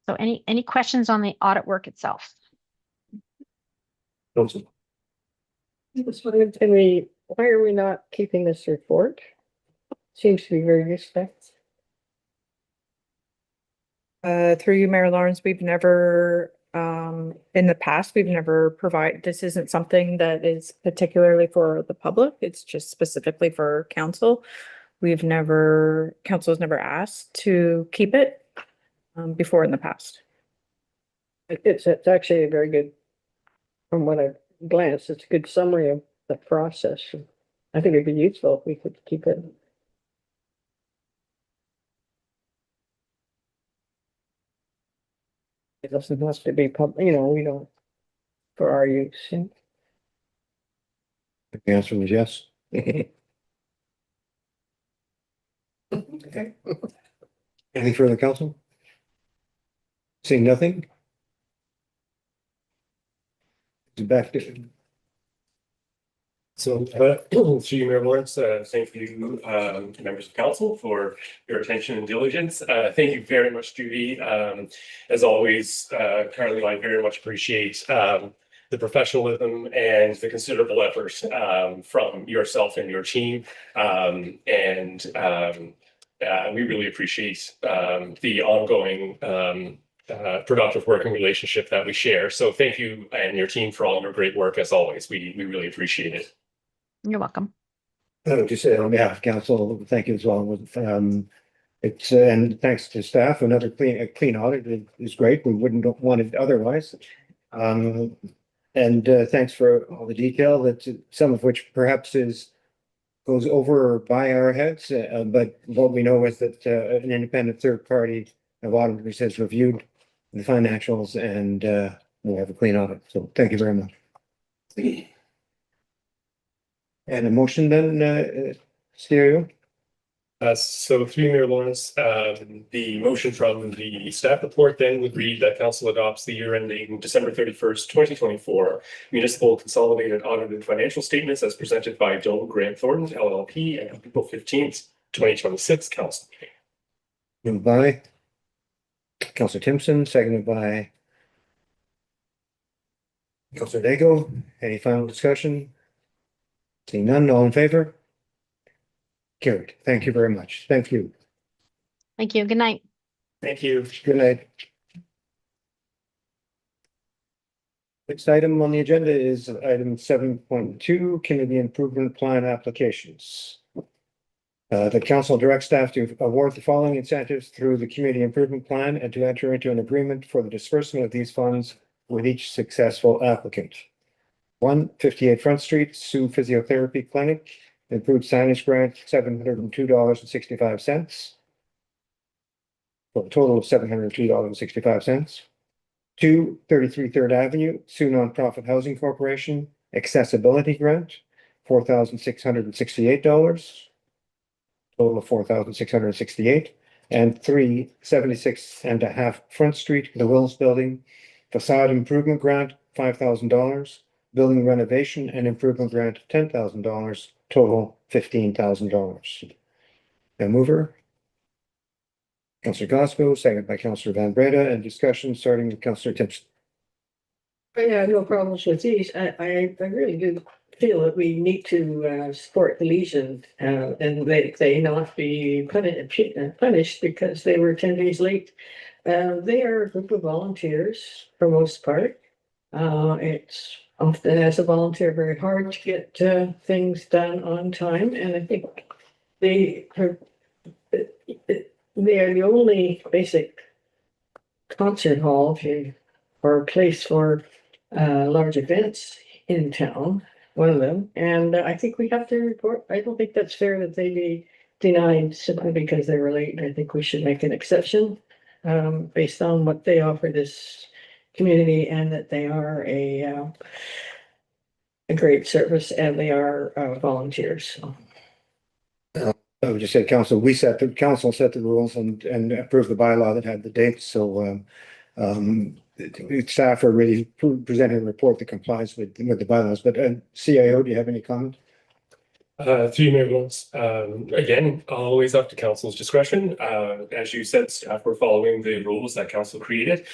S3: So any questions on the audit work itself?
S1: Council.
S4: Just wondering, why are we not keeping this report? Seems to be very useful.
S5: Through you, Mayor Lawrence, we've never, in the past, we've never provided, this isn't something that is particularly for the public. It's just specifically for council. Council has never asked to keep it before in the past.
S4: It's actually a very good, from what I've glanced, it's a good summary of the process. I think it'd be useful if we could keep it. It doesn't have to be public, we don't, for our use.
S1: The answer was yes. Okay. Anything further, council? Seeing nothing? Back to.
S2: So, through you, Mayor Lawrence, thank you, members of council, for your attention and diligence. Thank you very much, Judy. As always, Carly, I very much appreciate the professionalism and the considerable effort from yourself and your team. We really appreciate the ongoing productive working relationship that we share. So thank you and your team for all your great work as always. We really appreciate it.
S3: You're welcome.
S1: I would just say on behalf of council, thank you as well. It's, and thanks to staff, another clean audit is great. We wouldn't want it otherwise. And thanks for all the detail that some of which perhaps goes over or by our heads. But what we know is that an independent third party of auditors has reviewed the financials and we have a clean audit. So thank you very much. And a motion then, Stereo?
S2: So through Mayor Lawrence, the motion from the staff report then would read that council adopts the year ending December 31st, 2024 municipal consolidated audited financial statements as presented by Doe Grant Thornton LLP and April 15th, 2026 council meeting.
S1: Moved by Councillor Timpson, seconded by Councillor Dago. Any final discussion? Seeing none, all in favor? Carried. Thank you very much. Thank you.
S3: Thank you. Good night.
S2: Thank you.
S1: Good night. Next item on the agenda is item 7.2, community improvement plan applications. The council directs staff to award the following incentives through the community improvement plan and to enter into an agreement for the disbursement of these funds with each successful applicant. 158 Front Street, Sioux Physiotherapy Clinic, improved signage grant, $702.65. For a total of $702.65. 233 Third Avenue, Sioux Nonprofit Housing Corporation, accessibility grant, $4,668. Total of $4,668. And 376.5 Front Street, the Wills Building, facade improvement grant, $5,000. Building renovation and improvement grant, $10,000, total $15,000. The mover, Councillor Glasgow, seconded by Councillor Van Breda, and discussion starting with Councillor Timpson.
S4: I have no problems with these. I really do feel that we need to support the Legion and they not be punished because they were 10 days late. They are a group of volunteers for most part. It's often as a volunteer very hard to get things done on time, and I think they are the only basic concert hall or place for large events in town, one of them. And I think we have to report. I don't think that's fair that they be denied simply because they were late. I think we should make an exception based on what they offer this community and that they are a great service and they are volunteers. So.
S1: I would just say council set the rules and approved the bylaw that had the dates. So staff are really presenting a report that complies with the bylaws. But CIO, do you have any comment?
S2: Through Mayor Lawrence, again, always up to council's discretion. As you said, staff were following the rules that council created.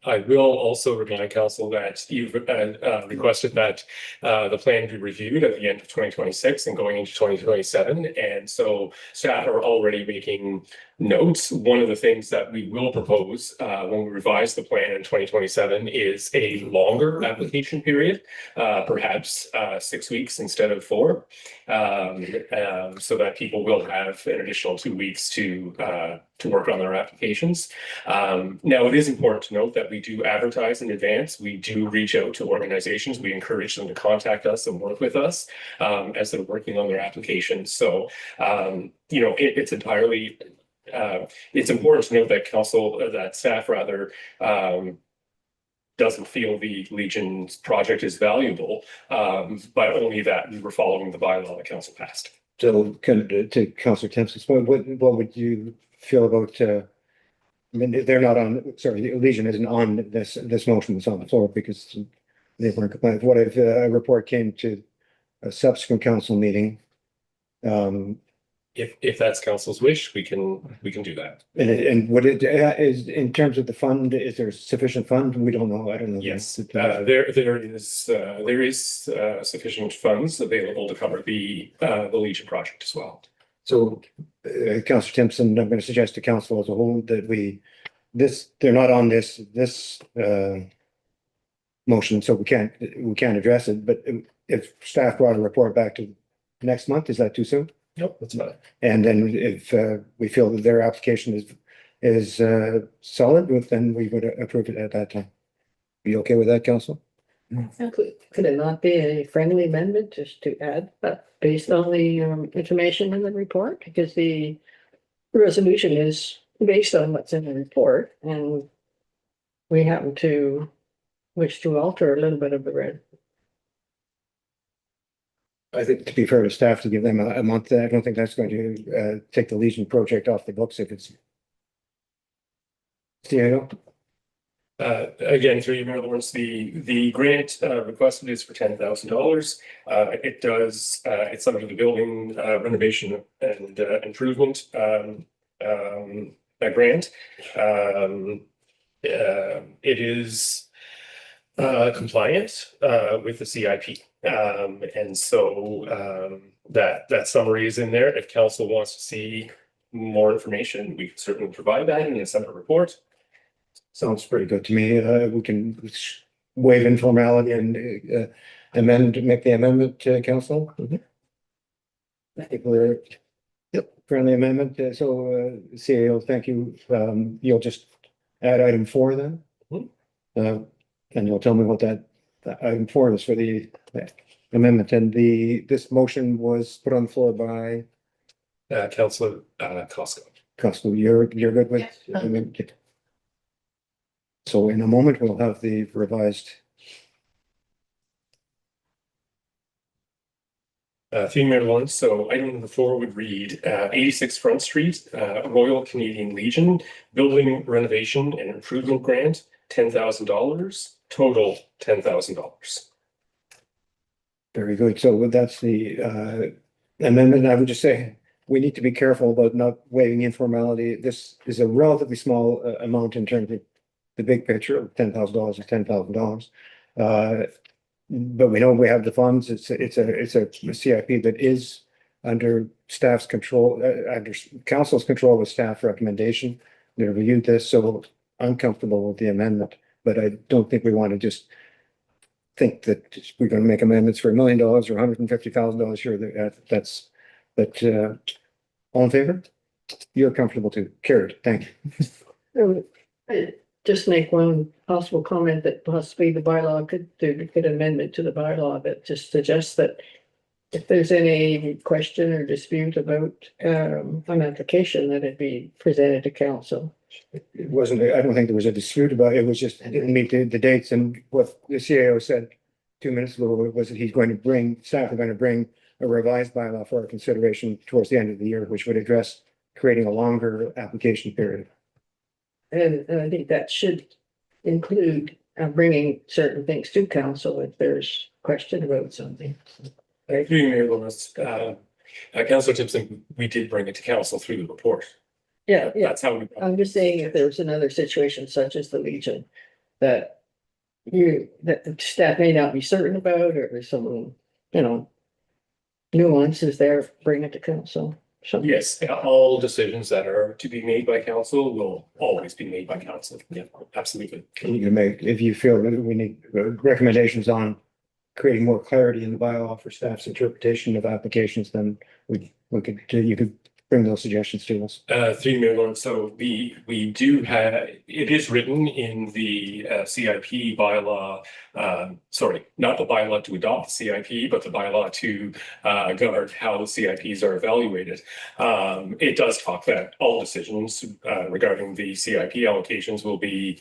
S2: I will also remind council that you've requested that the plan be reviewed at the end of 2026 and going into 2027. And so staff are already making notes. One of the things that we will propose when we revise the plan in 2027 is a longer application period, perhaps 6 weeks instead of 4, so that people will have an additional 2 weeks to work on their applications. Now, it is important to note that we do advertise in advance. We do reach out to organizations. We encourage them to contact us and work with us as they're working on their applications. So, it's entirely it's important to note that staff doesn't feel the Legion's project is valuable, but only that we were following the bylaw that council passed.
S1: So to Councillor Timpson's point, what would you feel about I mean, they're not on, sorry, the Legion isn't on this motion that's on the floor because they weren't compliant. What if a report came to a subsequent council meeting?
S2: If that's council's wish, we can do that.
S1: And what it is in terms of the fund, is there sufficient fund? We don't know. I don't know.
S2: Yes, there is sufficient funds available to cover the Legion project as well.
S1: So, Councillor Timpson, I'm going to suggest to council as a whole that we they're not on this motion, so we can't address it, but if staff brought a report back to next month, is that too soon?
S2: Nope, that's fine.
S1: And then if we feel that their application is solid, then we would approve it at that time. Be okay with that, council?
S4: Could it not be a friendly amendment just to add based on the information in the report? Because the resolution is based on what's in the report, and we happen to wish to alter a little bit of the red.
S1: I think to be fair to staff, to give them a month, I don't think that's going to take the Legion project off the books if it's CIO.
S2: Again, through you, Mayor Lawrence, the grant requested is for $10,000. It's under the building renovation and improvement grant. It is compliant with the CIP. And so that summary is in there. If council wants to see more information, we can certainly provide that in a separate report.
S1: Sounds pretty good to me. We can waive informality and make the amendment to council. I think we're friendly amendment. So CAO, thank you. You'll just add item 4 then. And you'll tell me what that item 4 is for the amendment. And this motion was put on the floor by
S2: Councillor Costco.
S1: Costello. You're good with?
S4: Yes.
S1: So in a moment, we'll have the revised.
S2: Through Mayor Lawrence, so item number 4 would read 86 Front Street, Royal Canadian Legion, building renovation and improvement grant, $10,000, total $10,000.
S1: Very good. So that's the amendment. I would just say we need to be careful about not waiving informality. This is a relatively small amount in terms of the big picture. $10,000 is $10,000. But we know we have the funds. It's a CIP that is under staff's control, under council's control with staff recommendation. They reviewed this, so I'm comfortable with the amendment, but I don't think we want to just think that we're going to make amendments for $1 million or $150,000 here. But all in favor? You're comfortable too. Carried. Thank you.
S4: Just make one possible comment that possibly the bylaw could do an amendment to the bylaw that just suggests that if there's any question or dispute about an application, that it be presented to council.
S1: It wasn't, I don't think there was a dispute about it. It was just, it didn't meet the dates, and what the CAO said 2 minutes ago was that staff are going to bring a revised bylaw for our consideration towards the end of the year, which would address creating a longer application period.
S4: And I think that should include bringing certain things to council if there's question about something.
S2: Through you, Mayor Lawrence, Councillor Timpson, we did bring it to council through the report.
S4: Yeah.
S2: That's how we.
S4: I'm just saying if there's another situation such as the Legion that the staff may not be certain about, or there's some, nuances there, bring it to council. So
S2: Yes, all decisions that are to be made by council will always be made by council. Yeah, absolutely.
S1: You can make, if you feel that we need recommendations on creating more clarity in the bylaw for staff's interpretation of applications, then you could bring those suggestions to us.
S2: Through Mayor Lawrence, so we do have, it is written in the CIP bylaw, sorry, not the bylaw to adopt the CIP, but the bylaw to govern how the CIPs are evaluated. It does talk that all decisions regarding the CIP allocations will be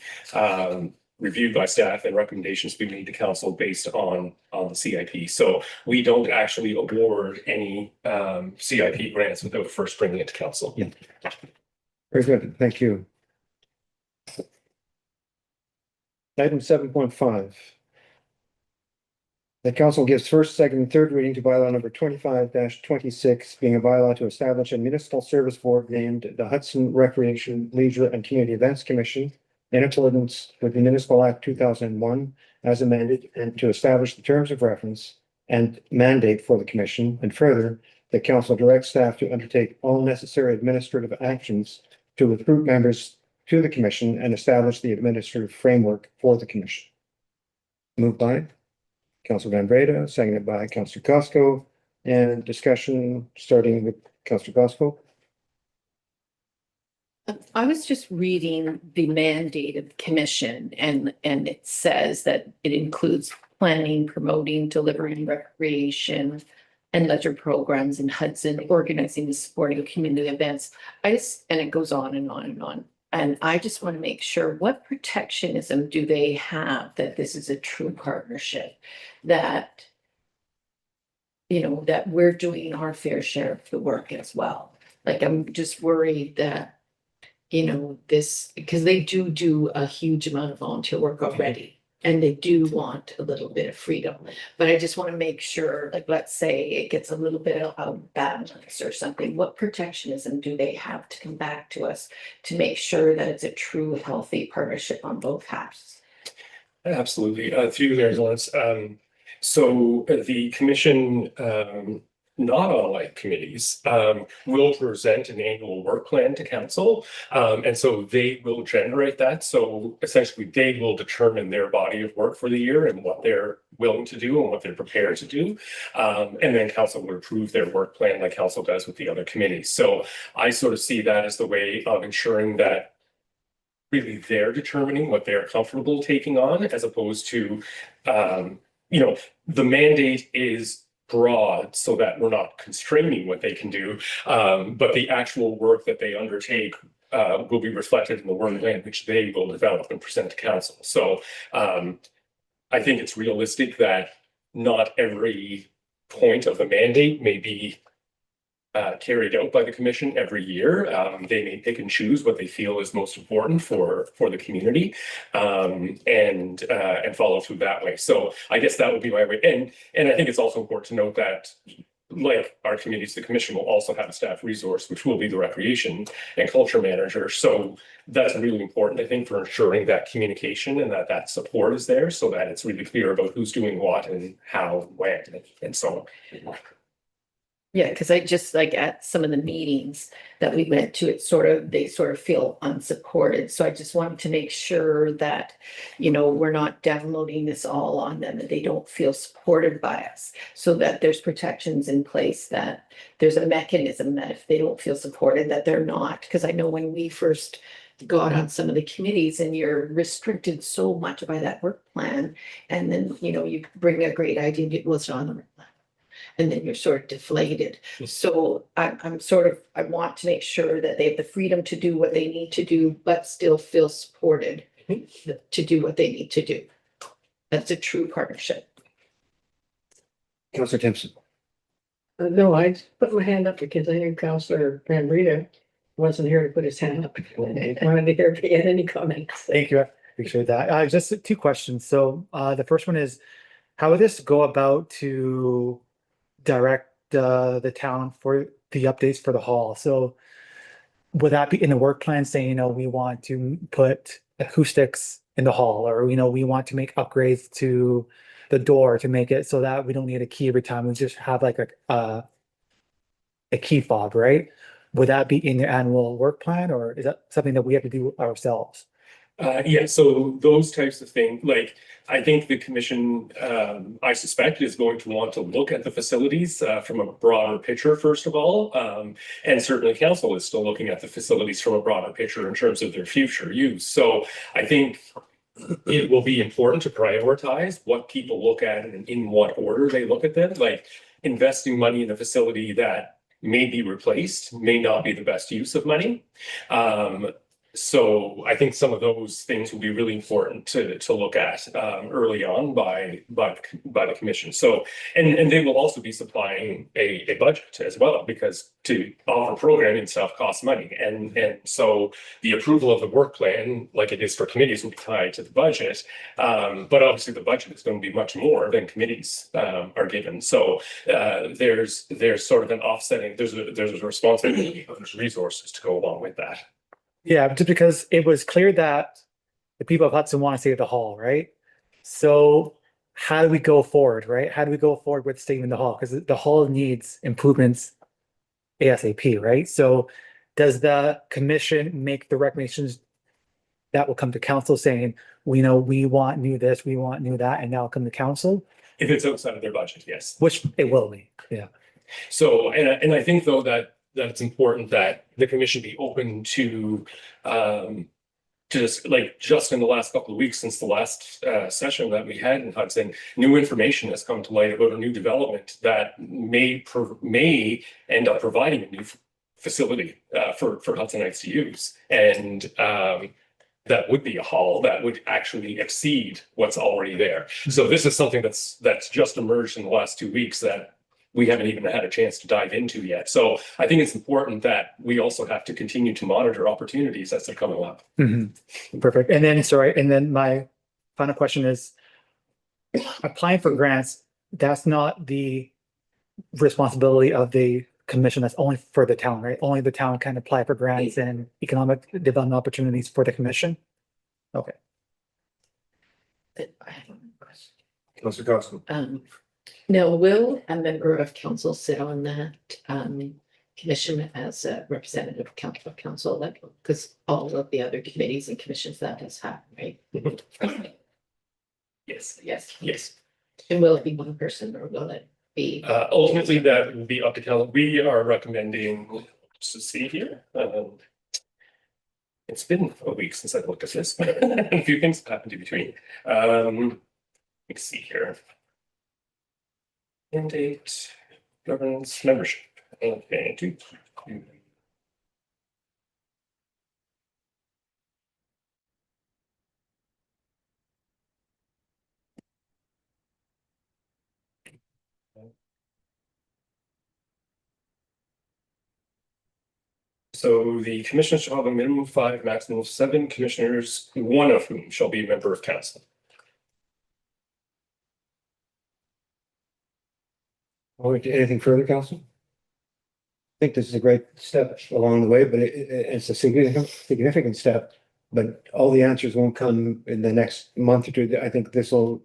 S2: reviewed by staff and recommendations be made to council based on the CIP. So we don't actually award any CIP grants without first bringing it to council.
S1: Yeah. Very good. Thank you. Item 7.5. The council gives first, second, and third reading to bylaw number 25-26, being a bylaw to establish a municipal service board named the Hudson Recreation, Leisure, and Community Events Commission in accordance with the Municipal Act 2001 as amended, and to establish the terms of reference and mandate for the commission. And further, the council directs staff to undertake all necessary administrative actions to recruit members to the commission and establish the administrative framework for the commission. Moved by Councilor Van Breda, seconded by Councilor Costco, and discussion starting with Councilor Costco.
S6: I was just reading the mandate of the commission and it says that it includes planning, promoting, delivering recreation and leisure programs in Hudson, organizing and supporting community events. And it goes on and on and on. And I just want to make sure, what protectionism do they have that this is a true partnership? That, that we're doing our fair share of the work as well. Like, I'm just worried that this, because they do a huge amount of volunteer work already, and they do want a little bit of freedom. But I just want to make sure, like, let's say it gets a little bit of balance or something, what protectionism do they have to come back to us to make sure that it's a true, healthy partnership on both halves?
S2: Absolutely. Through there, Lawrence. So the commission, not unlike committees, will present an annual work plan to council. And so they will generate that. So essentially they will determine their body of work for the year and what they're willing to do and what they're prepared to do. And then council will approve their work plan like council does with the other committees. So I sort of see that as the way of ensuring that really they're determining what they're comfortable taking on, as opposed to, the mandate is broad so that we're not constraining what they can do, but the actual work that they undertake will be reflected in the work plan which they will develop and present to council. So I think it's realistic that not every point of the mandate may be carried out by the commission every year. They may pick and choose what they feel is most important for the community, and follow through that way. So I guess that would be my way. And I think it's also important to note that, like our communities, the commission will also have a staff resource, which will be the recreation and culture manager. So that's really important, I think, for ensuring that communication and that support is there, so that it's really clear about who's doing what and how, when, and so on.
S6: Yeah, because I just, like, at some of the meetings that we went to, they sort of feel unsupported. So I just wanted to make sure that, we're not downloading this all on them, and they don't feel supported by us. So that there's protections in place, that there's a mechanism that if they don't feel supported, that they're not. Because I know when we first got on some of the committees and you're restricted so much by that work plan, and then, you bring a great idea, it was on the work plan. And then you're sort of deflated. So I want to make sure that they have the freedom to do what they need to do, but still feel supported to do what they need to do. That's a true partnership.
S1: Councilor Timpson.
S4: No, I put my hand up because I knew Councilor Van Breda wasn't here to put his hand up. I wanted to hear if he had any comments.
S7: Thank you. I appreciate that. Just two questions. So the first one is, how would this go about to direct the town for the updates for the hall? So would that be in the work plan saying, we want to put acoustics in the hall, or, we want to make upgrades to the door to make it so that we don't need a key every time, we just have like a key fob, right? Would that be in the annual work plan, or is that something that we have to do ourselves?
S2: Yeah, so those types of things, like, I think the commission, I suspect, is going to want to look at the facilities from a broader picture, first of all. And certainly council is still looking at the facilities from a broader picture in terms of their future use. So I think it will be important to prioritize what people look at and in what order they look at them. Like, investing money in a facility that may be replaced may not be the best use of money. So I think some of those things will be really important to look at early on by the commission. So and they will also be supplying a budget as well, because to offer programming stuff costs money, and so the approval of the work plan, like it is for committees, will be tied to the budget. But obviously the budget is going to be much more than committees are given. So there's sort of an offsetting. There's a responsibility, there's resources to go along with that.
S7: Yeah, just because it was clear that the people of Hudson want to stay at the hall, right? So how do we go forward, right? How do we go forward with staying in the hall? Because the hall needs improvements ASAP, right? So does the commission make the recommendations that will come to council saying, we know we want new this, we want new that, and that'll come to council,
S2: If it's outside of their budget, yes.
S7: which it will be, yeah.
S2: So, and I think though that it's important that the commission be open to just in the last couple of weeks since the last session that we had in Hudson, new information has come to light about a new development that may end up providing a new facility for Hudsonites to use. And that would be a hall that would actually exceed what's already there. So this is something that's just emerged in the last 2 weeks that we haven't even had a chance to dive into yet. So I think it's important that we also have to continue to monitor opportunities as they're coming up.
S7: Perfect. And then, sorry, and then my final question is, applying for grants, that's not the responsibility of the commission, that's only for the town, right? Only the town can apply for grants and economic development opportunities for the commission? Okay.
S6: I have a question.
S1: Councillor Costa.
S6: Now, will a member of council sit on that commission as a representative of council, like, because all of the other committees and commissions that has happened, right?
S2: Yes.
S6: Yes. And will it be one person or will it be?
S2: Ultimately, that would be up to council. We are recommending, to see here. It's been a week since I've looked at this, but a few things have happened in between. Let's see here. Mandate, governance, membership. Okay, so the commissioners shall have a minimum of 5, maximum of 7 commissioners, one of whom shall be a member of council.
S1: Anything further, council? I think this is a great step along the way, but it's a significant step. But all the answers won't come in the next month or two. I think this will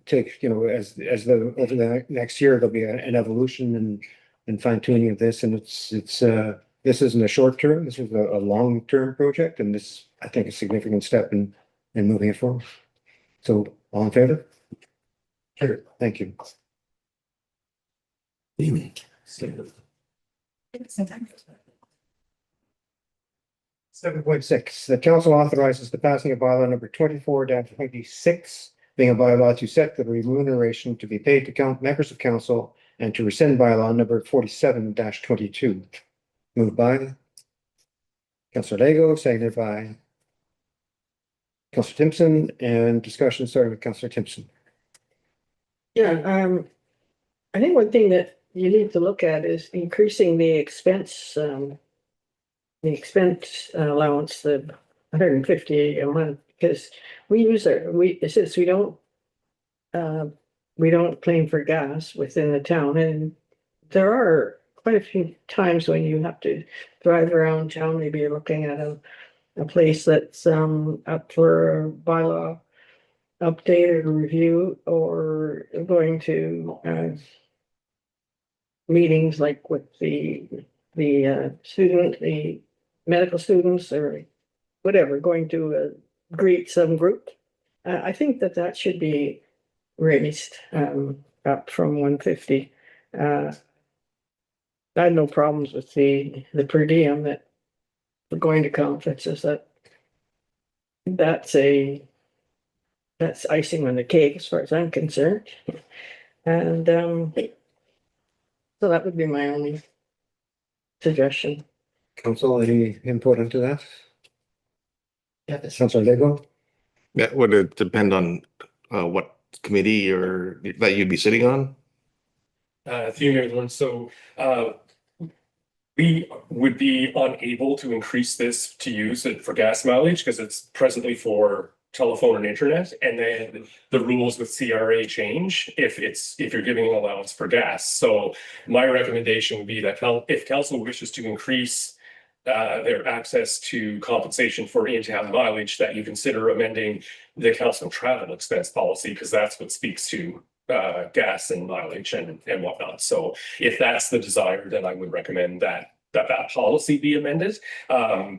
S1: take, over the next year, there'll be an evolution and fine tuning of this. And this isn't a short term, this is a long term project. And this, I think, a significant step in moving it forward. So all in favor? Sure. Thank you. 7.6, the council authorizes the passing of bylaw number 24-26, being a bylaw to set the remuneration to be paid to members of council and to rescind bylaw number 47-22. Moved by Councillor Lego, seconded by Councillor Timpson, and discussion starting with Councillor Timpson.
S4: Yeah, I think one thing that you need to look at is increasing the expense allowance of 150 a month, because since we don't claim for gas within the town, and there are quite a few times when you have to drive around town, maybe you're looking at a place that's up for a bylaw update or review, or going to meetings like with the medical students or whatever, going to greet some group. I think that should be raised up from 150. I had no problems with the per diem that we're going to conferences. That's icing on the cake as far as I'm concerned. And so that would be my only suggestion.
S1: Council, any input into that?
S6: Yeah,
S1: Councillor Lego?
S8: That would it depend on what committee or that you'd be sitting on?
S2: Through Mayor Lawrence, so we would be unable to increase this to use it for gas mileage because it's presently for telephone and internet, and then the rules with CRA change if you're giving an allowance for gas. So my recommendation would be that if council wishes to increase their access to compensation for in-town mileage, that you consider amending the council travel expense policy, because that's what speaks to gas and mileage and whatnot. So if that's the desire, then I would recommend that that policy be amended,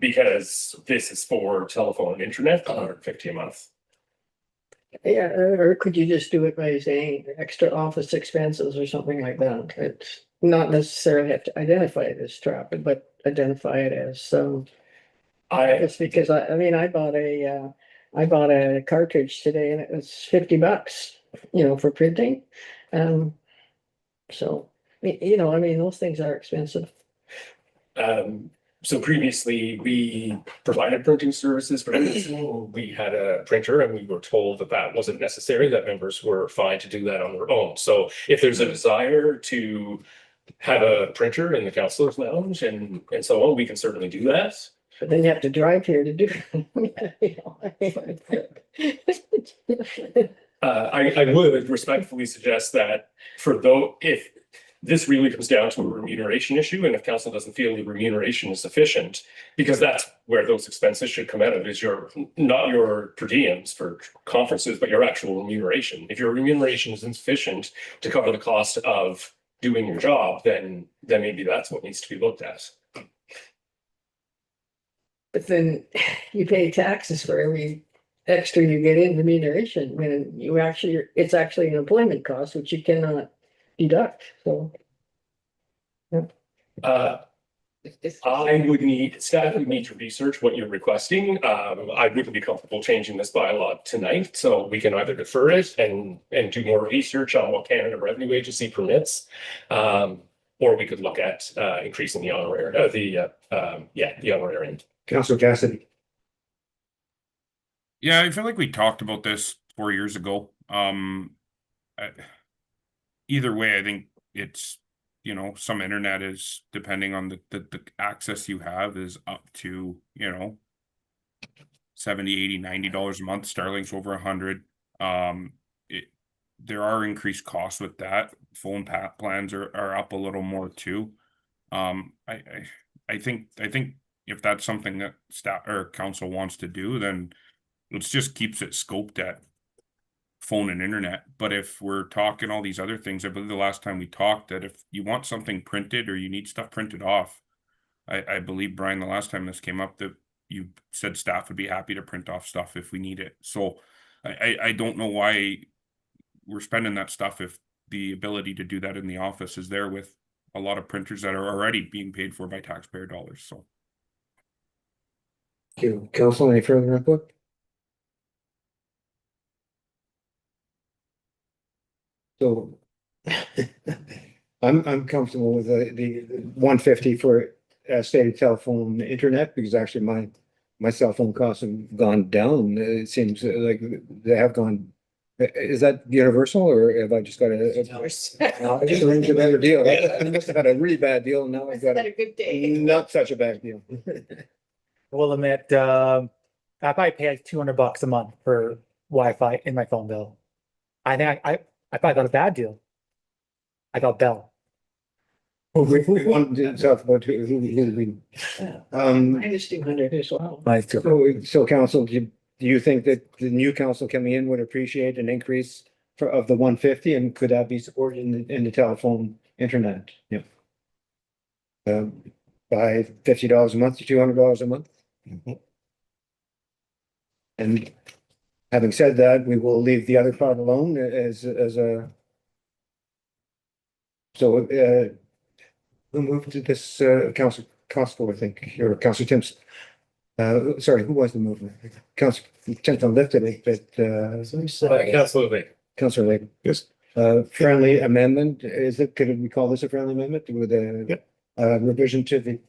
S2: because this is for telephone and internet, $150 a month.
S4: Yeah, or could you just do it by saying extra office expenses or something like that? It's not necessarily have to identify it as traffic, but identify it as some. It's because I mean, I bought a cartridge today and it was $50, for printing. So, I mean, those things are expensive.
S2: So previously, we provided printing services for members. We had a printer and we were told that that wasn't necessary, that members were fine to do that on their own. So if there's a desire to have a printer in the counselor's lounge and so on, we can certainly do that.
S4: But then you have to drive here to do it.
S2: I would respectfully suggest that if this really comes down to a remuneration issue, and if council doesn't feel the remuneration is sufficient, because that's where those expenses should come out of, is not your per diems for conferences, but your actual remuneration. If your remuneration is insufficient to cover the cost of doing your job, then maybe that's what needs to be looked at.
S4: But then you pay taxes for every extra you get in remuneration when it's actually an employment cost, which you cannot deduct, so.
S2: Staff would need to research what you're requesting. I wouldn't be comfortable changing this bylaw tonight, so we can either defer it and do more research on what Canada Revenue Agency permits. Or we could look at increasing the honorarium, the honorarium.
S1: Councillor Cassidy.
S9: Yeah, I feel like we talked about this 4 years ago. Either way, I think it's, some internet is, depending on the access you have, is up to, $70, $80, $90 a month. Starlink's over $100. There are increased costs with that. Phone plans are up a little more too. I think if that's something that staff or council wants to do, then let's just keeps it scoped at phone and internet. But if we're talking all these other things, I believe the last time we talked that if you want something printed or you need stuff printed off, I believe, Brian, the last time this came up, that you said staff would be happy to print off stuff if we need it. So I don't know why we're spending that stuff if the ability to do that in the office is there with a lot of printers that are already being paid for by taxpayer dollars. So.
S1: Thank you. Council, any further input? So I'm comfortable with the 150 for stated telephone internet, because actually my cell phone costs have gone down. It seems like they have gone. Is that universal, or have I just got I just arranged a better deal? I must have had a really bad deal, and now I've got
S6: a good day.
S1: not such a bad deal.
S7: We'll admit, I probably pay like $200 a month for Wi-Fi in my phone bill. I think I probably got a bad deal. I got Bell.
S1: We want to talk about who
S4: Minus 200 as well.
S1: So council, do you think that the new council coming in would appreciate an increase of the 150, and could that be supported in the telephone internet? Yeah. By $50 a month to $200 a month? And having said that, we will leave the other part alone as a. So, who moved to this, Council Constable, I think, or Council Timpson? Sorry, who was the mover? Council Timpson lifted it, but,
S2: Absolutely.
S1: Councillor Layton.
S8: Yes.
S1: Friendly amendment, could we call this a friendly amendment with a revision to the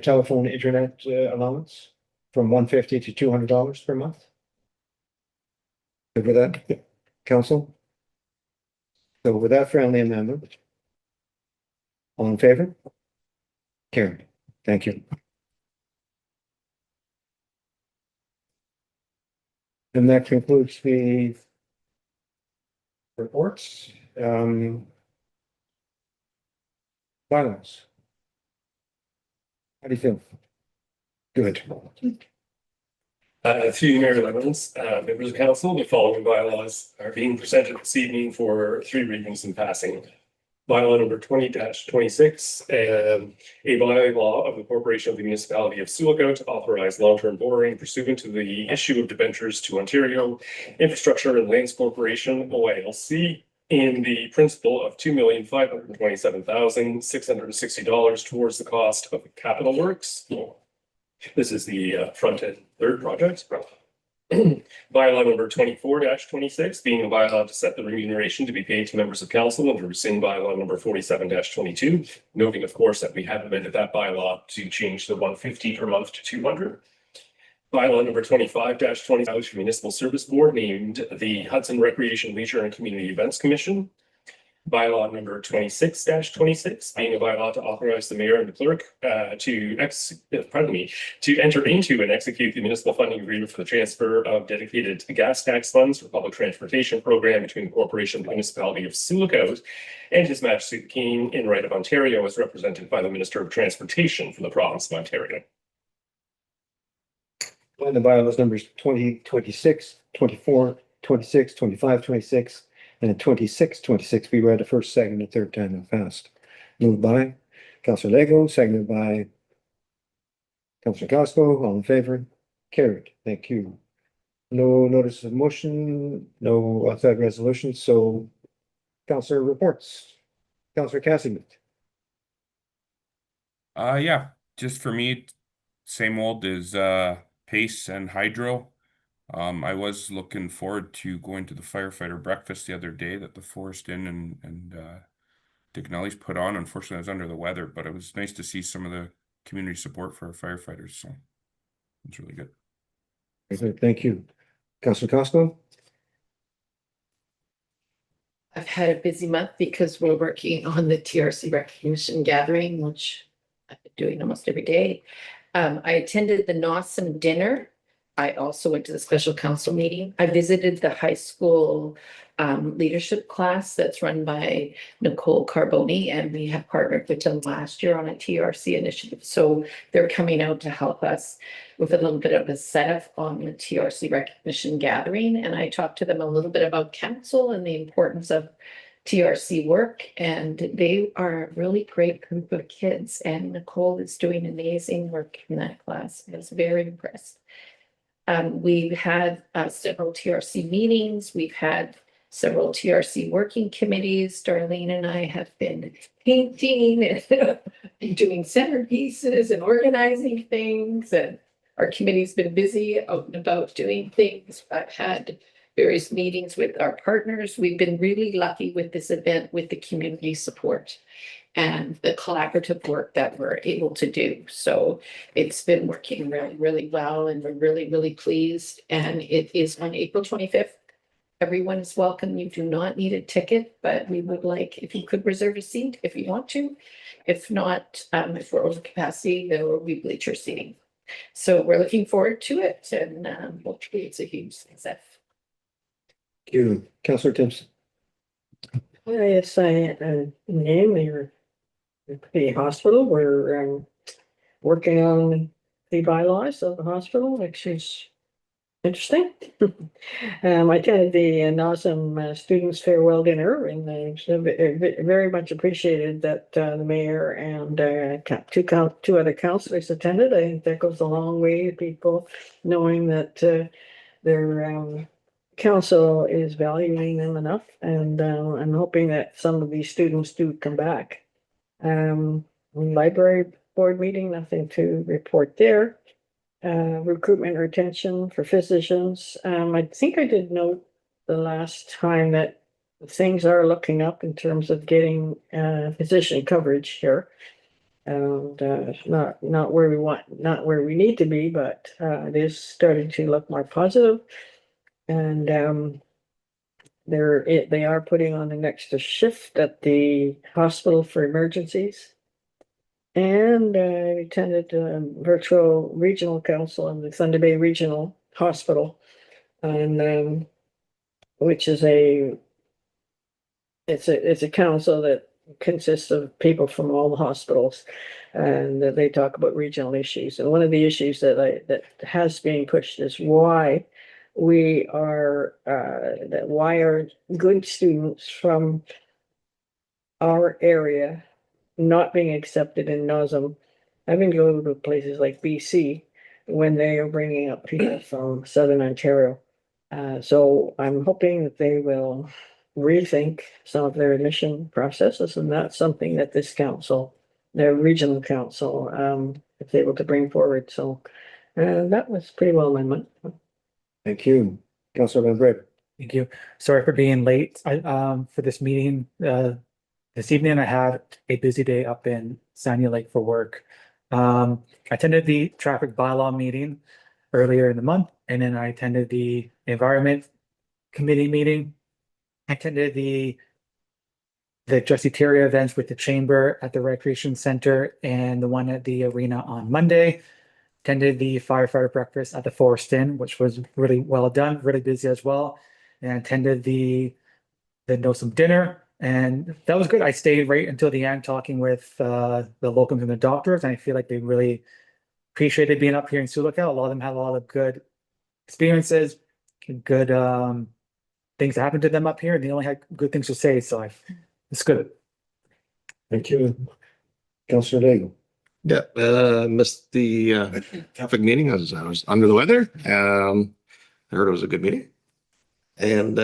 S1: telephone internet allowance from 150 to $200 per month? Good with that, council? So with that friendly amendment, all in favor? Carried. Thank you. And that concludes the reports. Bylaws. How do you feel? Good.
S2: Through Mayor Lemons, members of council, the following bylaws are being presented this evening for 3 readings and passing. Bylaw number 20-26, a bylaw of the Corporation of the Municipality of Sioux to authorize long-term borrowing pursuant to the issue of debentures to Ontario Infrastructure and Lanes Corporation, OILC, in the principal of $2,527,660 towards the cost of capital works. This is the front end third project. Bylaw number 24-26, being a bylaw to set the remuneration to be paid to members of council and to rescind bylaw number 47-22, noting of course that we have amended that bylaw to change the 150 per month to 200. Bylaw number 25-20, Municipal Service Board, named the Hudson Recreation, Leisure and Community Events Commission. Bylaw number 26-26, being a bylaw to authorize the mayor and the clerk to enter into and execute the municipal funding agreement for the transfer of dedicated gas tax funds for public transportation program between the corporation and the municipality of Sioux and His Majesty the King in right of Ontario, as represented by the Minister of Transportation for the province of Ontario.
S1: And the bylaws numbers 20, 26, 24, 26, 25, 26, and 26 be read the first, second, and third time and passed. Moved by Councillor Lego, seconded by Councillor Costco. All in favor? Carried. Thank you. No notice of motion, no outside resolution, so Councillor reports. Councillor Cassidy.
S9: Yeah, just for me, same old as Pace and Hydro. I was looking forward to going to the firefighter breakfast the other day that the Forest Inn and Dick Nelly's put on. Unfortunately, I was under the weather, but it was nice to see some of the community support for our firefighters. So it's really good.
S1: Very good. Thank you. Councillor Costco.
S6: I've had a busy month because we're working on the TRC recognition gathering, which I've been doing almost every day. I attended the NOSM dinner. I also went to the special council meeting. I visited the high school leadership class that's run by Nicole Carboni, and we have partnered with them last year on a TRC initiative. So they're coming out to help us with a little bit of a setup on the TRC recognition gathering. And I talked to them a little bit about council and the importance of TRC work, and they are a really great group of kids, and Nicole is doing amazing work in that class. I was very impressed. We've had several TRC meetings. We've had several TRC working committees. Darlene and I have been painting and doing centerpieces and organizing things, and our committee's been busy out and about doing things. I've had various meetings with our partners. We've been really lucky with this event with the community support and the collaborative work that we're able to do. So it's been working really, really well, and we're really, really pleased. And it is on April 25th. Everyone is welcome. You do not need a ticket, but we would like, if you could reserve a seat if you want to. If not, if we're over capacity, there will be bleacher seating. So we're looking forward to it, and hopefully it's a huge success.
S1: Thank you. Councillor Timpson.
S4: Yes, I name the hospital. We're working on the bylaws of the hospital, which is interesting. I attended the NOSM students farewell dinner, and very much appreciated that the mayor and two other councillors attended. I think that goes a long way to people knowing that their council is valuing them enough, and I'm hoping that some of these students do come back. Library board meeting, nothing to report there. Recruitment retention for physicians. I think I did note the last time that things are looking up in terms of getting physician coverage here. And not where we want, not where we need to be, but it is starting to look more positive. And they are putting on an extra shift at the hospital for emergencies. And I attended virtual regional council in the Thunder Bay Regional Hospital, and which is it's a council that consists of people from all the hospitals, and they talk about regional issues. And one of the issues that has been pushed is why are good students from our area not being accepted in NOSM, having to go to places like BC when they are bringing up people from Southern Ontario. So I'm hoping that they will rethink some of their admission processes, and that's something that this council, their regional council, is able to bring forward. So that was pretty well amendment.
S1: Thank you. Councillor Van Breda.
S7: Thank you. Sorry for being late. For this meeting, this evening I had a busy day up in Sandy Lake for work. I attended the traffic bylaw meeting earlier in the month, and then I attended the environment committee meeting. I attended the Jesse Terry events with the chamber at the recreation center and the one at the arena on Monday. Attended the firefighter breakfast at the Forest Inn, which was really well done, really busy as well. And attended the NOSM dinner, and that was good. I stayed right until the end talking with the locums and the doctors, and I feel like they really appreciated being up here in Sioux. A lot of them had a lot of good experiences, good things that happened to them up here, and they only had good things to say, so it's good.
S1: Thank you. Councillor Daigle.
S8: Yeah, missed the traffic meeting. I was under the weather. I heard it was a good meeting. And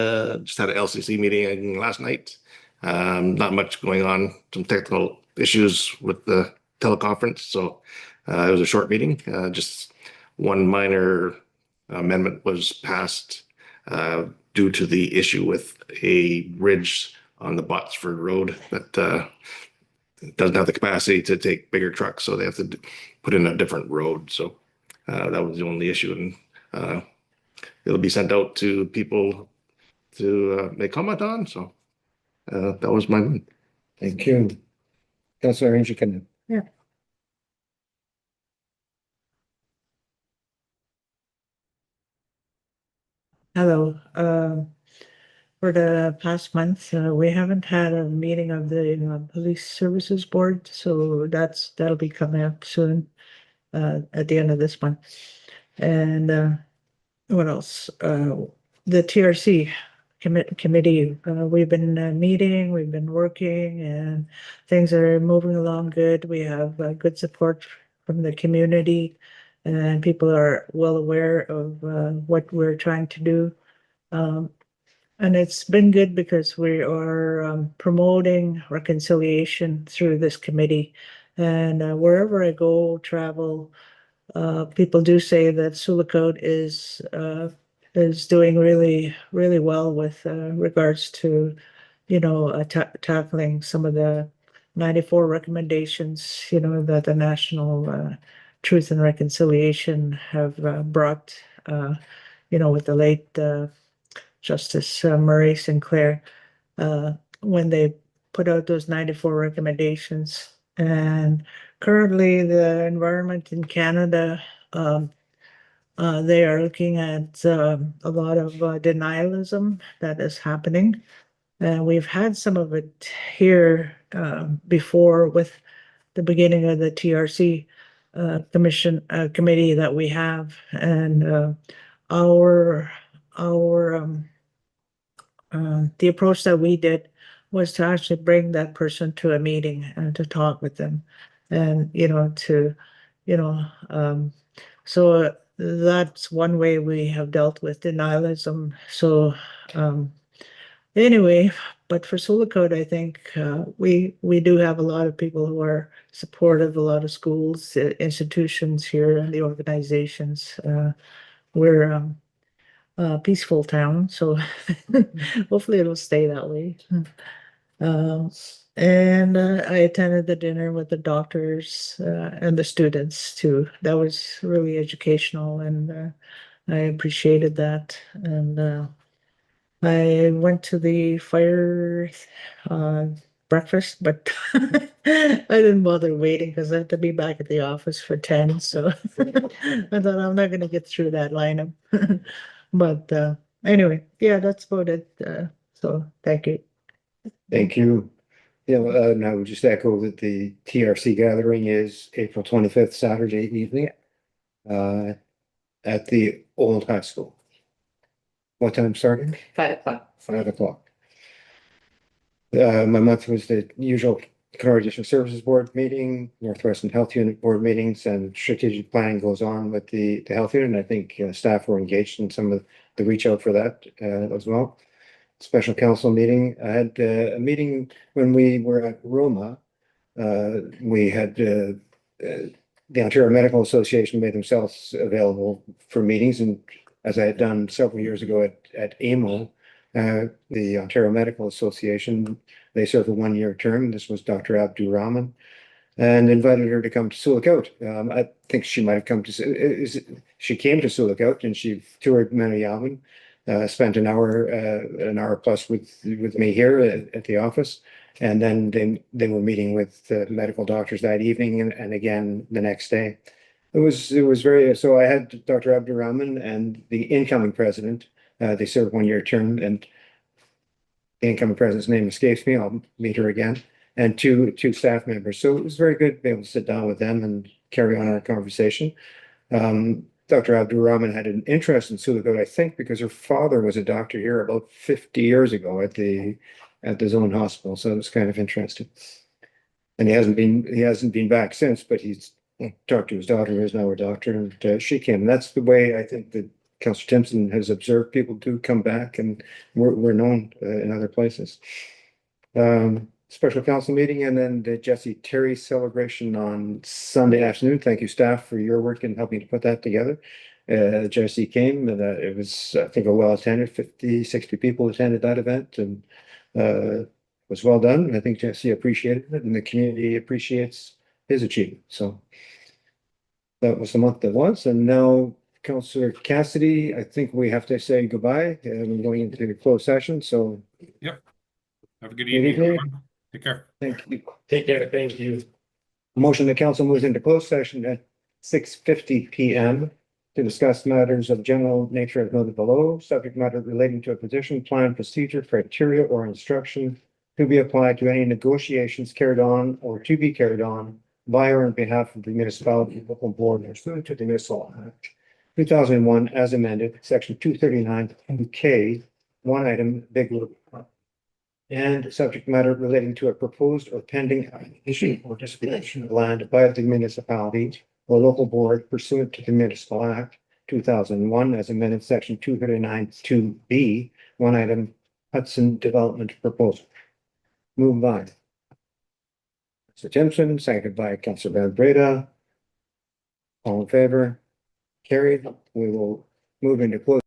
S8: just had an LCC meeting last night. Not much going on, some technical issues with the teleconference. So it was a short meeting. Just one minor amendment was passed due to the issue with a bridge on the Botsford Road that doesn't have the capacity to take bigger trucks. So they have to put in a different road. So that was the only issue. And it'll be sent out to people to make comment on. So that was my one.
S1: Thank you. Councillor Ranger Kennedy.
S4: Hello. For the past month, we haven't had a meeting of the Police Services Board, so that'll be coming up soon, at the end of this month. And what else? The TRC committee, we've been meeting, we've been working, and things are moving along good. We have good support from the community, and people are well aware of what we're trying to do. And it's been good because we are promoting reconciliation through this committee. And wherever I go, travel, people do say that Sulicode is doing really, really well with regards to, tackling some of the 94 recommendations, that the National Truth and Reconciliation have brought, with the late Justice Murray Sinclair, when they put out those 94 recommendations. And currently, the environment in Canada, they are looking at a lot of denialism that is happening. And we've had some of it here before with the beginning of the TRC committee that we have. And our the approach that we did was to actually bring that person to a meeting and to talk with them, and so that's one way we have dealt with denialism. So anyway, but for Sulicode, I think we do have a lot of people who are supportive, a lot of schools, institutions here, and the organizations. We're peaceful town, so hopefully it'll stay that way. And I attended the dinner with the doctors and the students too. That was really educational, and I appreciated that. And I went to the fire breakfast, but I didn't bother waiting because I had to be back at the office for 10. So I thought I'm not going to get through that lineup. But anyway, yeah, that's about it. So thank you.
S1: Thank you. Yeah, and I would just echo that the TRC gathering is April 25th, Saturday evening, at the old high school. What time starting?
S6: 5 o'clock.
S1: 5 o'clock. My month was the usual Kenora District Services Board meeting, Northwestern Health Unit Board meetings, and strategic planning goes on with the health unit. And I think staff were engaged in some of the reach out for that as well. Special council meeting. I had a meeting when we were at Roma. We had the Ontario Medical Association made themselves available for meetings, and as I had done several years ago at AMO, the Ontario Medical Association, they serve a 1-year term. This was Dr. Abdu Rahman, and invited her to come to Sioux Lookout. I think she might have come to, she came to Sioux Lookout and she toured Manayawin, spent an hour plus with me here at the office. And then they were meeting with medical doctors that evening and again the next day. It was very, so I had Dr. Abdurrahman and the incoming president. They served 1-year term, and the incoming president's name escapes me. I'll meet her again. And two staff members. So it was very good to be able to sit down with them and carry on our conversation. Dr. Abdurrahman had an interest in Sioux Lookout, I think, because her father was a doctor here about 50 years ago at the Zone Hospital. So it was kind of interesting. And he hasn't been back since, but he's talked to his daughter, who is now a doctor, and she came. And that's the way I think that Councillor Timpson has observed people do come back, and we're known in other places. Special council meeting, and then the Jesse Terry celebration on Sunday afternoon. Thank you, staff, for your work in helping to put that together. Jesse came, and it was, I think, a well attended. 50, 60 people attended that event, and was well done. I think Jesse appreciated it, and the community appreciates his achievement. So that was the month that was, and now Councillor Cassidy, I think we have to say goodbye, and we're going into the closed session. So
S9: Yep. Have a good
S1: Good
S9: evening,
S1: evening.
S9: everyone. Take care.
S1: thank you.
S2: Take care. Thank you.
S1: Motion the council moves into closed session at 6:50 PM to discuss matters of general nature as noted below, subject matter relating to a position, plan, procedure, criteria, or instruction to be applied to any negotiations carried on or to be carried on by or on behalf of the municipality, local board, pursuant to the Municipal Act 2001 as amended, section 239 K, one item, big group. And subject matter relating to a proposed or pending acquisition or disposition of land by the municipality or local board pursuant to the Municipal Act 2001 as amended section 239 2B, one item, Hudson Development Proposal. Moved by Mr. Timpson, seconded by Councilor Van Breda. All in favor? Carried. We will move into closed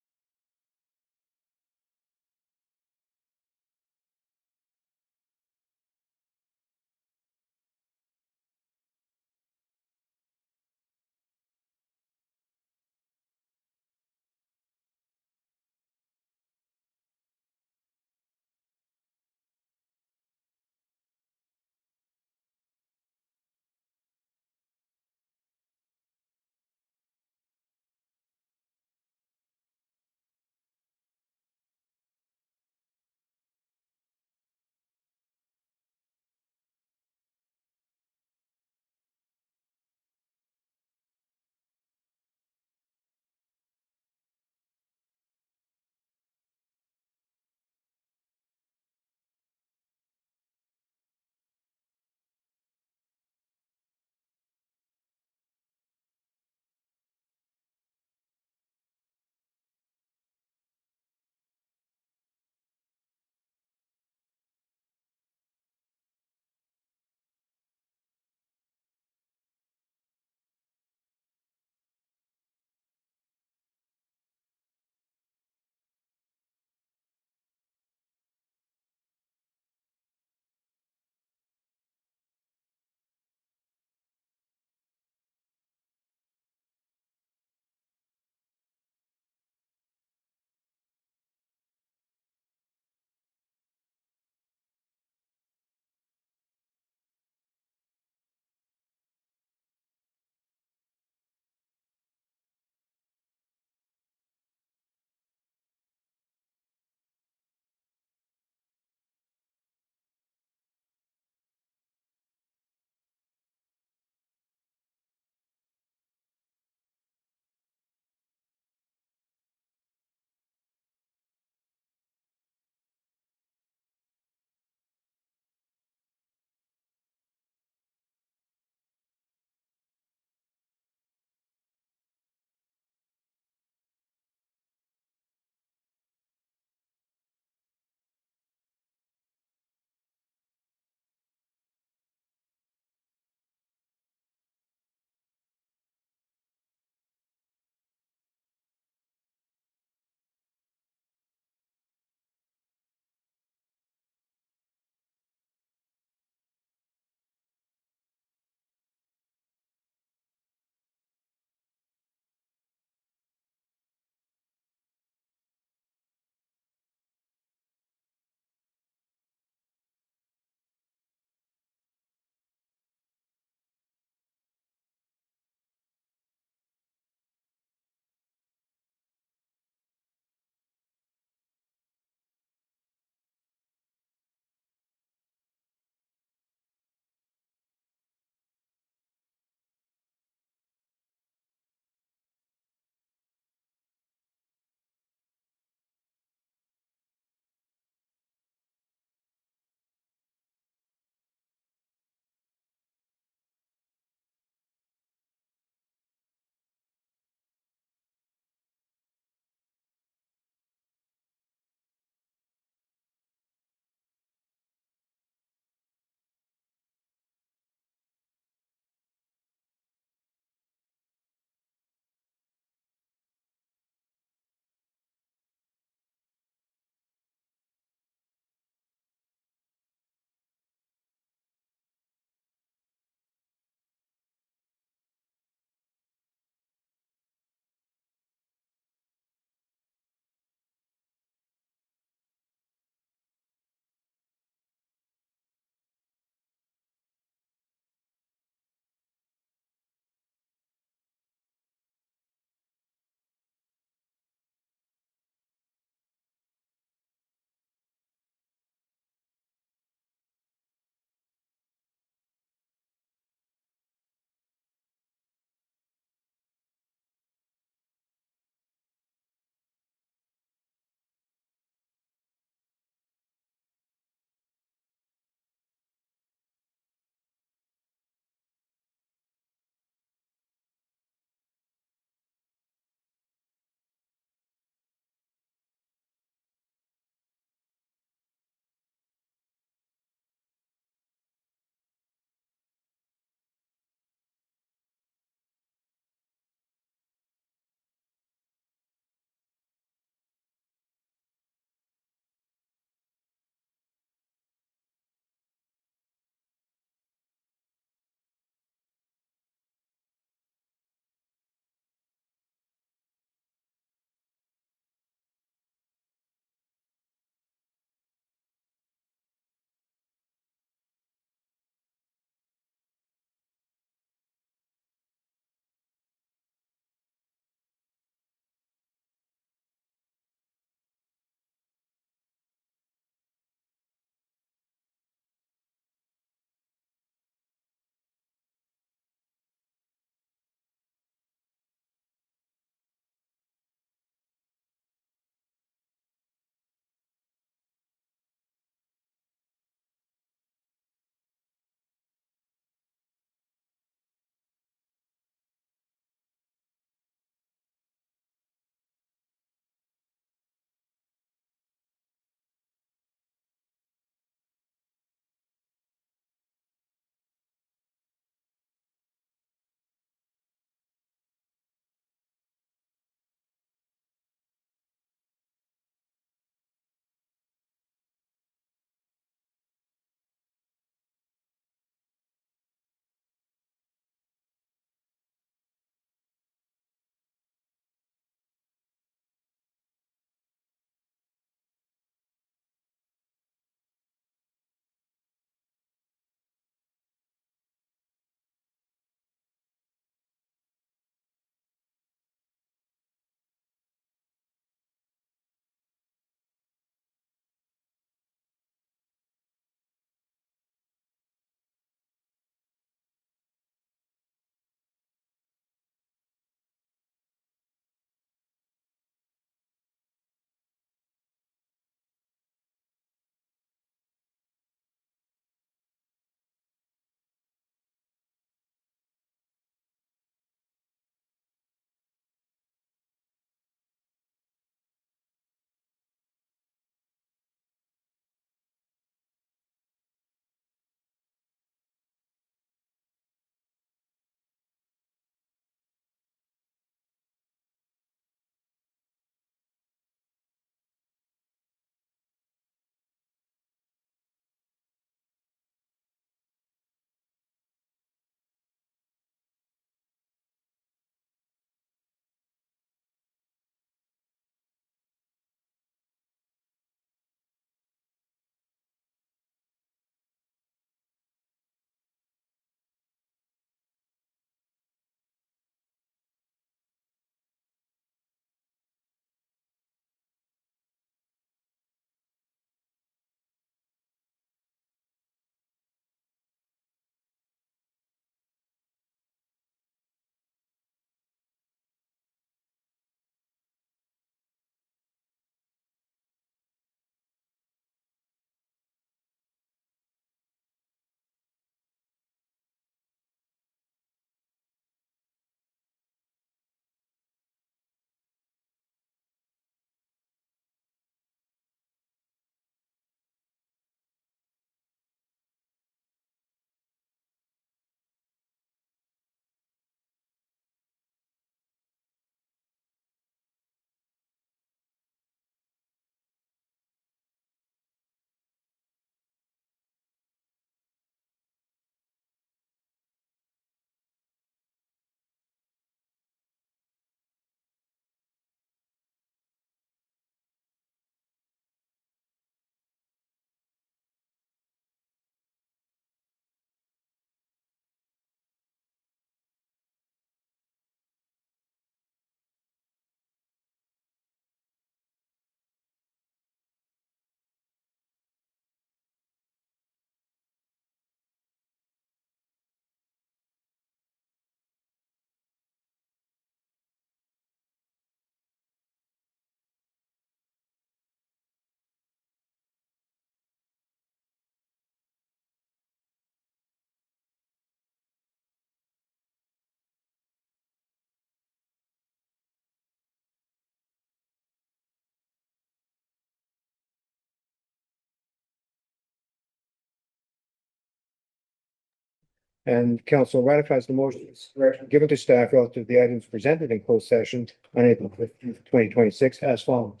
S1: And council ratifies the motions given to staff relative to the items presented in closed session on April 15th, 2026 as follows.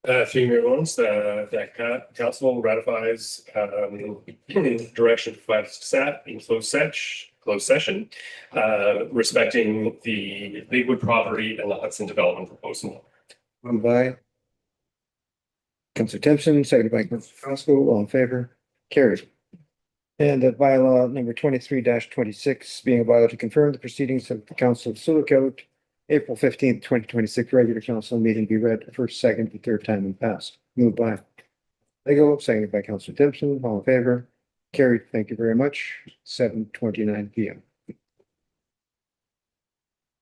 S2: Through your ones, council ratifies, direction to provide stat in closed session, respecting the Lakewood property and the Hudson development proposal.
S1: Moved by Councilor Timpson, seconded by Councilor Fosco, all in favor, carried. And that bylaw number 23-26, being a bylaw to confirm the proceedings of the Council of Sioux Code, April 15th, 2026, regular council meeting be read the first, second, and third time and passed. Moved by Lego, seconded by Councilor Timpson, all in favor, carried. Thank you very much. 7:29 PM.